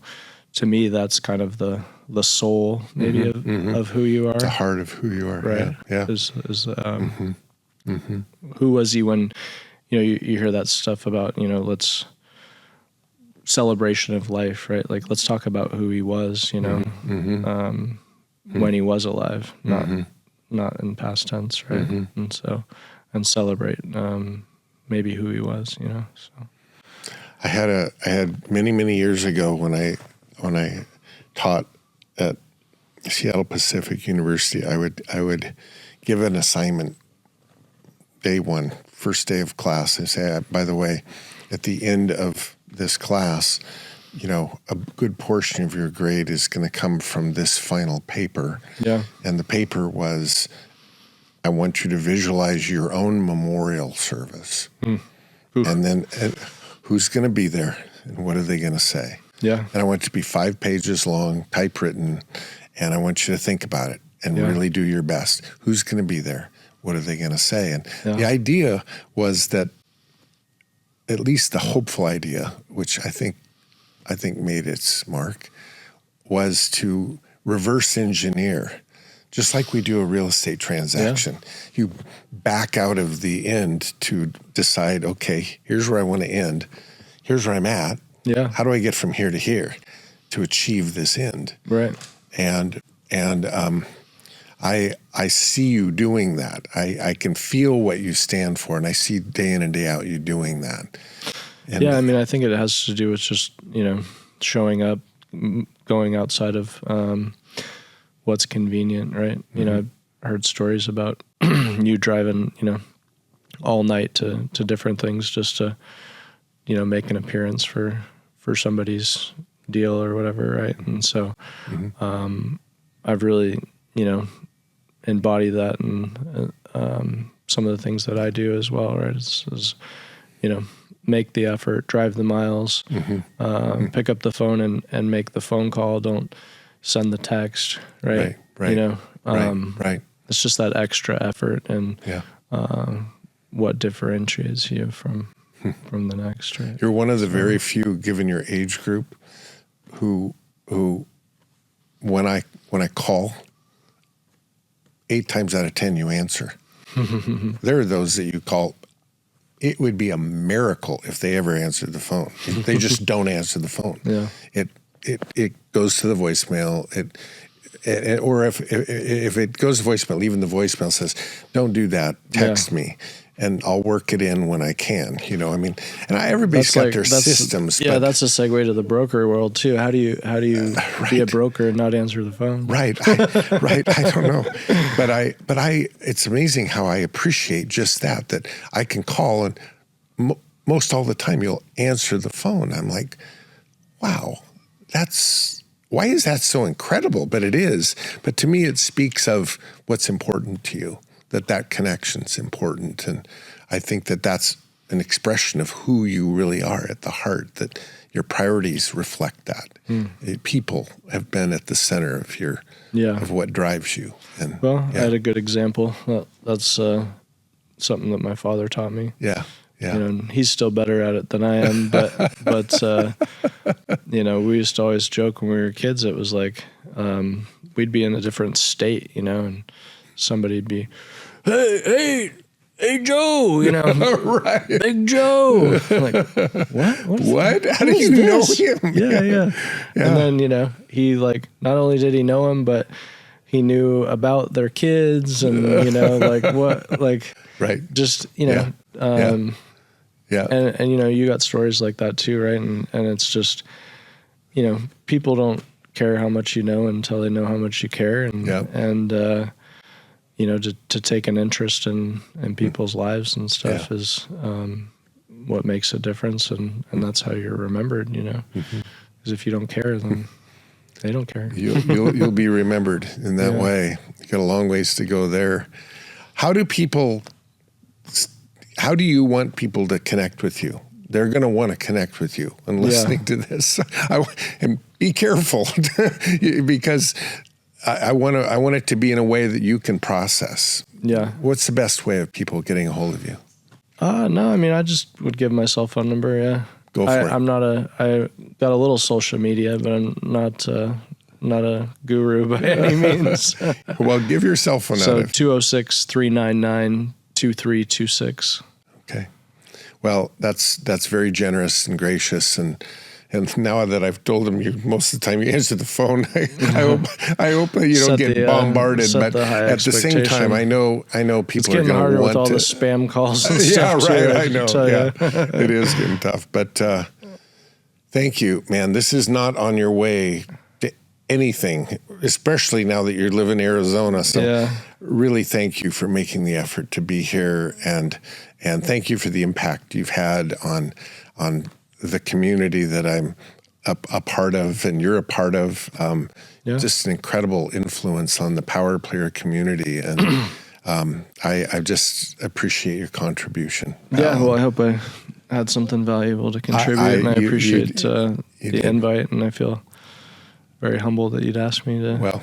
to me, that's kind of the soul, maybe of who you are, the heart of who you are, right? Yeah. Is who was he when, you know, you hear that stuff about, you know, celebration of life, right? Like, let's talk about who he was, you know, when he was alive, not in past tense, right? And so, and celebrate maybe who he was, you know. So I had many years ago when I taught at Seattle Pacific University, I would give an assignment day one, first day of class, and say, by the way, at the end of this class, you know, a good portion of your grade is going to come from this final paper. Yeah. And the paper was, I want you to visualize your own memorial service. And then who's going to be there and what are they going to say? Yeah. And I want it to be 5 pages long, typewritten, and I want you to think about it and really do your best. Who's going to be there? What are they going to say? And the idea was that, at least the hopeful idea, which I think made its mark, was to reverse engineer. Just like we do a real estate transaction, you back out of the end to decide, okay, here's where I want to end. Here's where I'm at. Yeah. How do I get from here to here to achieve this end? Right. And I see you doing that. I can feel what you stand for, and I see day in and day out you doing that. And yeah, I mean, I think it has to do with just, showing up, going outside of what's convenient, right? Mm-hmm. I've heard stories about you driving, all night to different things just to, make an appearance for somebody's deal or whatever, right? And so I've really, embodied that in some of the things that I do as well, right? Is make the effort, drive the miles, pick up the phone and make the phone call. Don't send the text, right? Right. Right. It's just that extra effort and what differentiates you from the next, right? You're one of the very few, given your age group, who when I call, 8 times out of 10 you answer. There are those that you call. It would be a miracle if they ever answered the phone. They just don't answer the phone. Yeah. It goes to the voicemail. Or if it goes to voicemail, even the voicemail says, "Don't do that. Text me, and I'll work it in when I can." And everybody's got their systems. Yeah, that's a segue to the broker world too. How do you be a broker and not answer the phone? Right. I don't know, but it's amazing how I appreciate just that I can call and most all the time you'll answer the phone. I'm like, wow, why is that so incredible? But it is. But to me, it speaks of what's important to you, that connection's important. And I think that's an expression of who you really are at the heart, that your priorities reflect that. People have been at the center of of what drives you. And I had a good example. That's something that my father taught me. Yeah. And he's still better at it than I am, but we used to always joke when we were kids. It was like we'd be in a different state, and somebody'd be, hey Joe, right. Big Joe. I'm like, what? How do you know him? Yeah. And then he not only did he know him, but he knew about their kids and right. Just Yeah. And you got stories like that too, right? And it's just, people don't care how much you know until they know how much you care, and to take an interest in people's lives and stuff is what makes a difference, and that's how you're remembered, because if you don't care, then they don't care. You'll be remembered in that way. You got a long ways to go there. How do you want people to connect with you? They're going to want to connect with you and listening to this. And be careful because I want it to be in a way that you can process. Yeah. What's the best way of people getting a hold of you? No, I mean, I just would give my cell phone number. Yeah. Go for it. I got a little social media, but I'm not a guru by any means. Well, give your cell phone so out. 206-399-2326. Okay. Well, that's very generous and gracious, and now that I've told him most of the time you answer the phone, I hope that you don't get bombarded. But at the same time, I know people are going to want to. It's getting harder with all the spam calls and stuff. Yeah, right. I know. Yeah, it is getting tough. But thank you, man. This is not on your way to anything, especially now that you're living in Arizona. So really thank you for making the effort to be here, and thank you for the impact you've had on the community that I'm a part of and you're a part of. Just an incredible influence on the power player community, and I just appreciate your contribution. Yeah, well, I hope I had something valuable to contribute, and I appreciate the invite, and I feel very humbled that you'd asked me to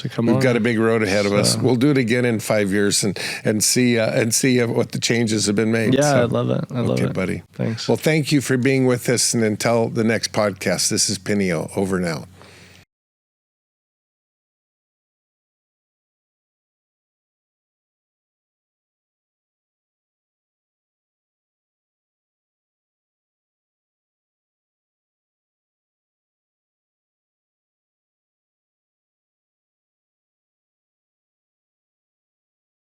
come on. We've got a big road ahead of us. We'll do it again in 5 years and see what the changes have been made. Yeah, I'd love it. I love it, buddy. Thanks. Well, thank you for being with us, and until the next podcast, this is Pinneo. Over now.